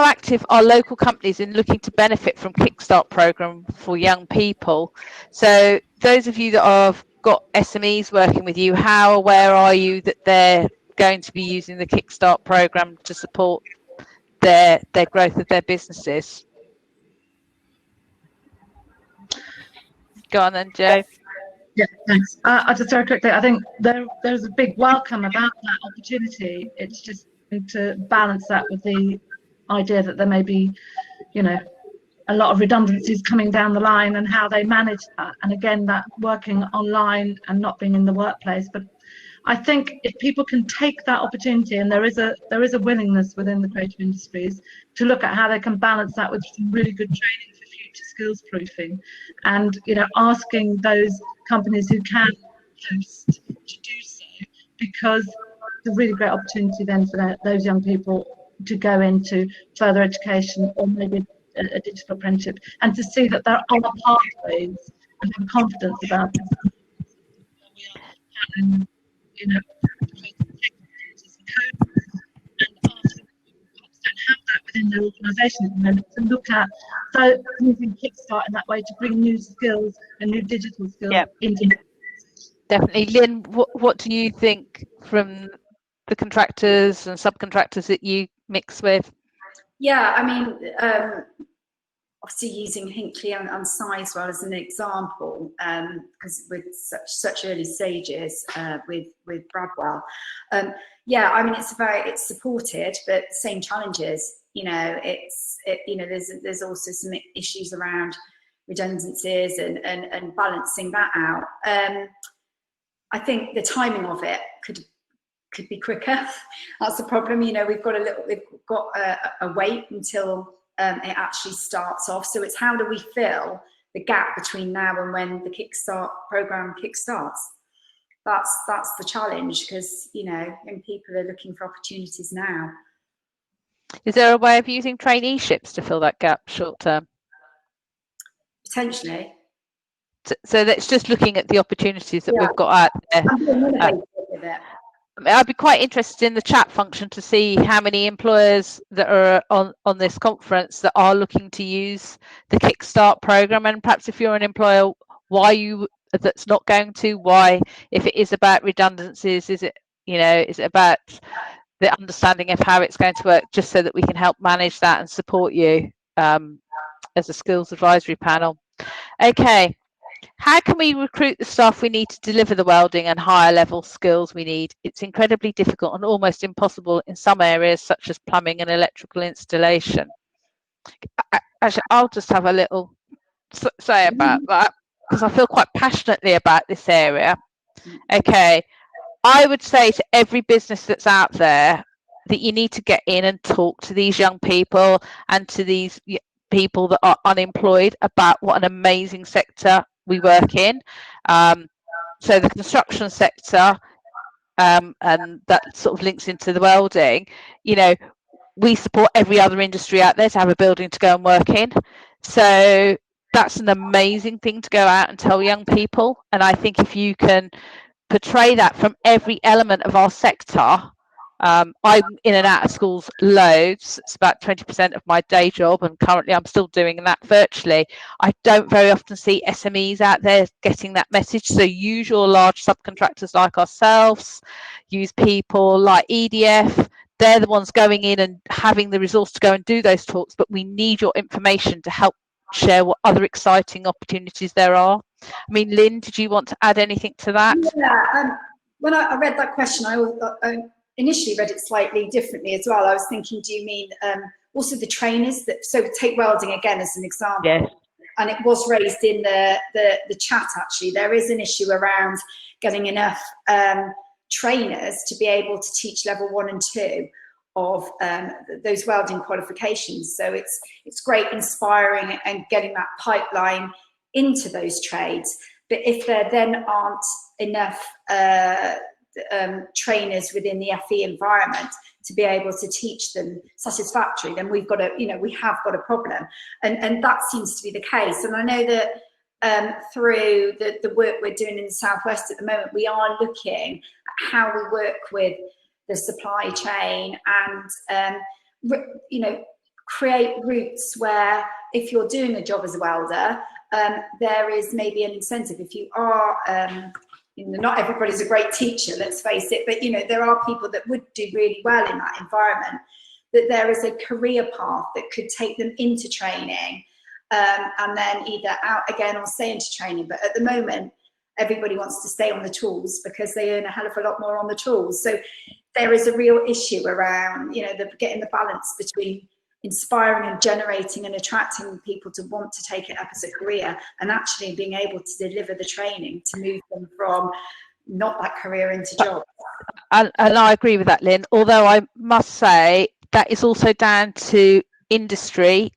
active are local companies in looking to benefit from Kickstart program for young people? So those of you that have got SMEs working with you, how aware are you that they're going to be using the Kickstart program to support their growth of their businesses? Go on then, Joe. Yeah, thanks. I'll just very quickly, I think there's a big welcome about that opportunity. It's just to balance that with the idea that there may be, you know, a lot of redundancies coming down the line and how they manage that. And again, that working online and not being in the workplace. But I think if people can take that opportunity, and there is a willingness within the creative industries to look at how they can balance that with some really good training for future skills proofing, and, you know, asking those companies who can host to do so, because it's a really great opportunity then for those young people to go into further education or maybe a digital apprenticeship, and to see that there are other pathways and have confidence about it. And, you know, don't have that within their organisation at the moment, to look at using Kickstart in that way to bring new skills and new digital skills into it. Definitely. Lynn, what do you think from the contractors and subcontractors that you mix with? Yeah, I mean, obviously using Hinckley and Sizewell as an example, because with such early stages with Bradwell, yeah, I mean, it's supported, but same challenges. You know, there's also some issues around redundancies and balancing that out. I think the timing of it could be quicker. That's the problem. You know, we've got a wait until it actually starts off. So it's how do we fill the gap between now and when the Kickstart program kickstarts. That's the challenge, because young people are looking for opportunities now. Is there a way of using traineeships to fill that gap short term? Potentially. So that's just looking at the opportunities that we've got out there. I'm being innovative with it. I'd be quite interested in the chat function to see how many employers that are on this conference that are looking to use the Kickstart program, and perhaps if you're an employer, why that's not going to, why, if it is about redundancies, is it about the understanding of how it's going to work, just so that we can help manage that and support you as a skills advisory panel. Okay. How can we recruit the staff we need to deliver the welding and higher level skills we need? It's incredibly difficult and almost impossible in some areas, such as plumbing and electrical installation. Actually, I'll just have a little say about that, because I feel quite passionately about this area. Okay, I would say to every business that's out there that you need to get in and talk to these young people and to these people that are unemployed about what an amazing sector we work in. So the construction sector, and that sort of links into the welding, we support every other industry out there to have a building to go and work in. So that's an amazing thing to go out and tell young people. And I think if you can portray that from every element of our sector, I'm in and out of schools loads. It's about 20% of my day job, and currently I'm still doing that virtually. I don't very often see SMEs out there getting that message. So use your large subcontractors like ourselves, use people like EDF. They're the ones going in and having the resource to go and do those talks, but we need your information to help share what other exciting opportunities there are. I mean, Lynn, did you want to add anything to that? Yeah, when I read that question, I initially read it slightly differently as well. I was thinking, do you mean also the trainers? So take welding again as an example. Yes. And it was raised in the chat, actually. There is an issue around getting enough trainers to be able to teach level 1 and 2 of those welding qualifications. So it's great inspiring and getting that pipeline into those trades. But if there then aren't enough trainers within the FE environment to be able to teach them satisfactorily, then we've got we have got a problem, and that seems to be the case. And I know that through the work we're doing in the Southwest at the moment, we are looking at how we work with the supply chain and create routes where, if you're doing a job as a welder, there is maybe an incentive. If you are not everybody's a great teacher, let's face it, but there are people that would do really well in that environment, that there is a career path that could take them into training, and then either out again or stay into training. But at the moment, everybody wants to stay on the tools because they earn a hell of a lot more on the tools. So there is a real issue around getting the balance between inspiring and generating and attracting people to want to take it up as a career, and actually being able to deliver the training to move them from not that career into job. And I agree with that, Lynn, although I must say that is also down to industry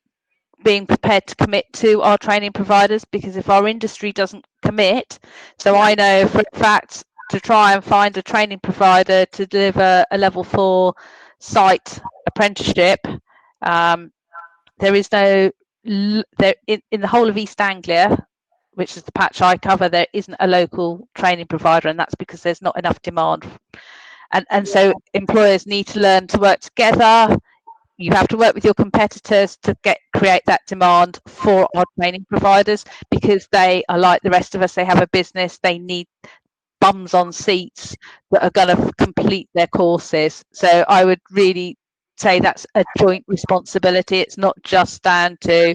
being prepared to commit to our training providers, because if our industry doesn't commit, I know for a fact to try and find a training provider to deliver a level 4 site apprenticeship, there is no, in the whole of East Anglia, which is the patch I cover, there isn't a local training provider, and that's because there's not enough demand. And so employers need to learn to work together. You have to work with your competitors to create that demand for our training providers, because they are like the rest of us. They have a business. They need bums on seats that are going to complete their courses. So I would really say that's a joint responsibility. It's not just down to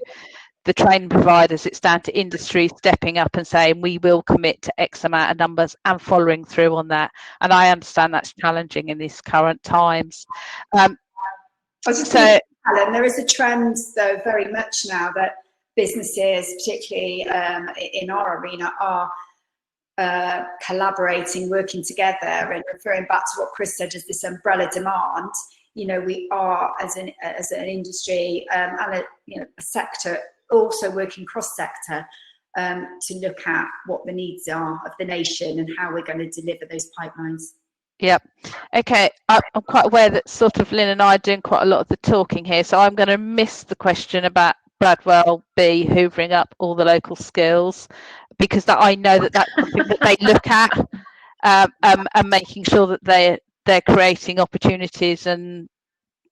the training providers, it's down to industry stepping up and saying we will commit to X amount of numbers and following through on that. And I understand that's challenging in these current times. Helen, there is a trend, though, very much now that businesses, particularly in our arena, are collaborating, working together, and referring back to what Chris said as this umbrella demand. We are as an industry and a sector also working cross sector, to look at what the needs are of the nation and how we're going to deliver those pipelines. Yep. Okay. I'm quite aware that sort of Lynn and I are doing quite a lot of the talking here, so I'm going to miss the question about Bradwell B hoovering up all the local skills, because I know that that's something that they look at, and making sure that they're creating opportunities. And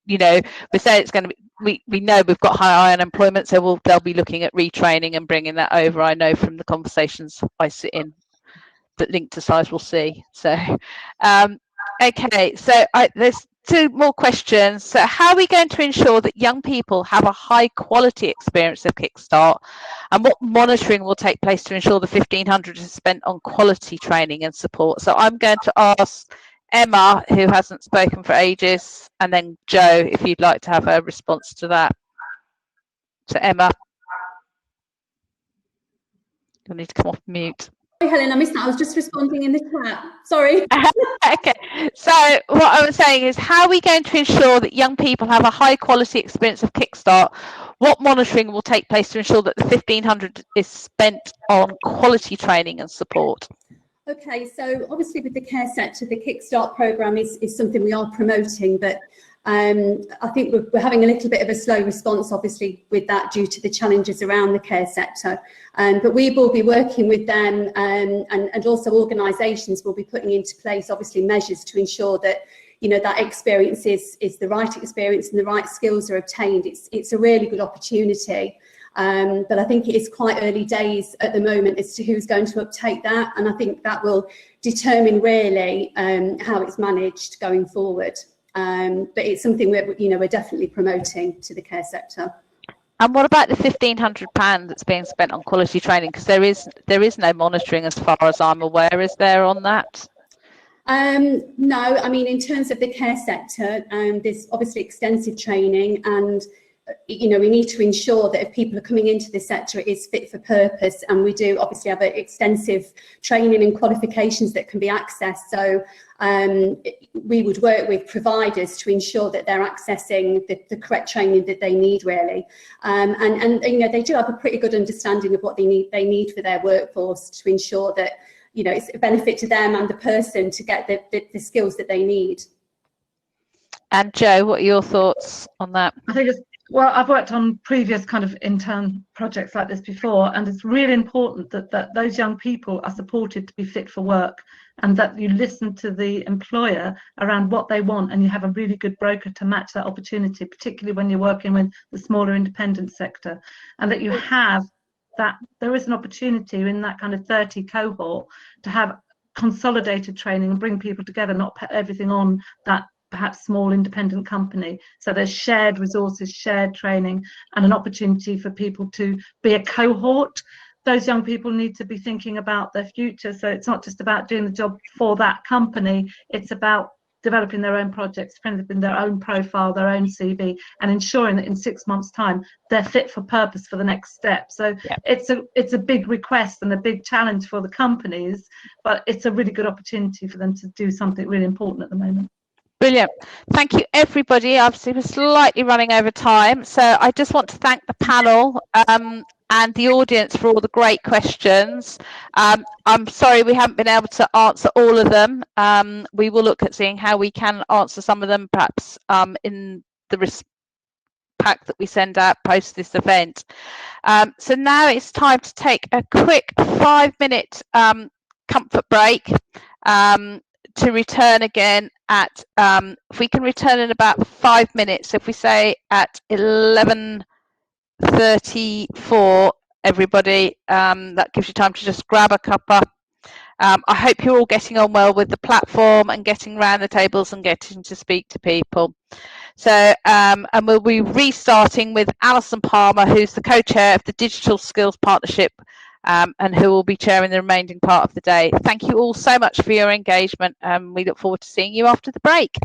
we say it's going to be, we know we've got high unemployment, so they'll be looking at retraining and bringing that over. I know from the conversations I sit in that Link to Sizewell C. So okay, so there's two more questions. So how are we going to ensure that young people have a high quality experience of Kickstart, and what monitoring will take place to ensure the 1,500 is spent on quality training and support? So I'm going to ask Emma, who hasn't spoken for ages, and then Joe, if you'd like to have a response to that. So Emma, you'll need to come off mute. Sorry, Helen, I missed that. I was just responding in the chat. Sorry. Okay, so what I was saying is, how are we going to ensure that young people have a high quality experience of Kickstart? What monitoring will take place to ensure that the 1,500 is spent on quality training and support? Okay, so obviously with the care sector, the Kickstart programme is something we are promoting, but I think we're having a little bit of a slow response, obviously, with that due to the challenges around the care sector. But we will be working with them, and also organisations will be putting into place, obviously, measures to ensure that that experience is the right experience and the right skills are obtained. It's a really good opportunity. But I think it is quite early days at the moment as to who's going to uptake that, and I think that will determine really how it's managed going forward. But it's something we're definitely promoting to the care sector. And what about the £1,500 that's being spent on quality training? Because there is no monitoring, as far as I'm aware, is there, on that? No, I mean, in terms of the care sector, there's obviously extensive training, and we need to ensure that if people are coming into the sector, it is fit for purpose, and we do obviously have extensive training and qualifications that can be accessed. So we would work with providers to ensure that they're accessing the correct training that they need, really. And they do have a pretty good understanding of what they need for their workforce, to ensure that it's a benefit to them and the person to get the skills that they need. And Joe, what are your thoughts on that? I think I've worked on previous kind of intern projects like this before, and it's really important that those young people are supported to be fit for work, and that you listen to the employer around what they want, and you have a really good broker to match that opportunity, particularly when you're working with the smaller independent sector, and that you have that there is an opportunity in that kind of 30 cohort to have consolidated training and bring people together, not put everything on that perhaps small independent company. So there's shared resources, shared training, and an opportunity for people to be a cohort. Those young people need to be thinking about their future. So it's not just about doing the job for that company, it's about developing their own projects, developing their own profile, their own CV, and ensuring that in 6 months' time they're fit for purpose for the next step. So yeah, it's a big request and a big challenge for the companies, but it's a really good opportunity for them to do something really important at the moment. Brilliant. Thank you, everybody. Obviously, we're slightly running over time, so I just want to thank the panel and the audience for all the great questions. I'm sorry we haven't been able to answer all of them. We will look at seeing how we can answer some of them, perhaps in the pack that we send out post this event. So now it's time to take a quick 5-minute comfort break to return again at, if we can return in about 5 minutes, if we say at 11:34, everybody, that gives you time to just grab a cuppa. I hope you're all getting on well with the platform and getting around the tables and getting to speak to people. So, and we'll be restarting with Alison Palmer, who's the co-chair of the Digital Skills Partnership, and who will be chairing the remaining part of the day. Thank you all so much for your engagement. We look forward to seeing you after the break.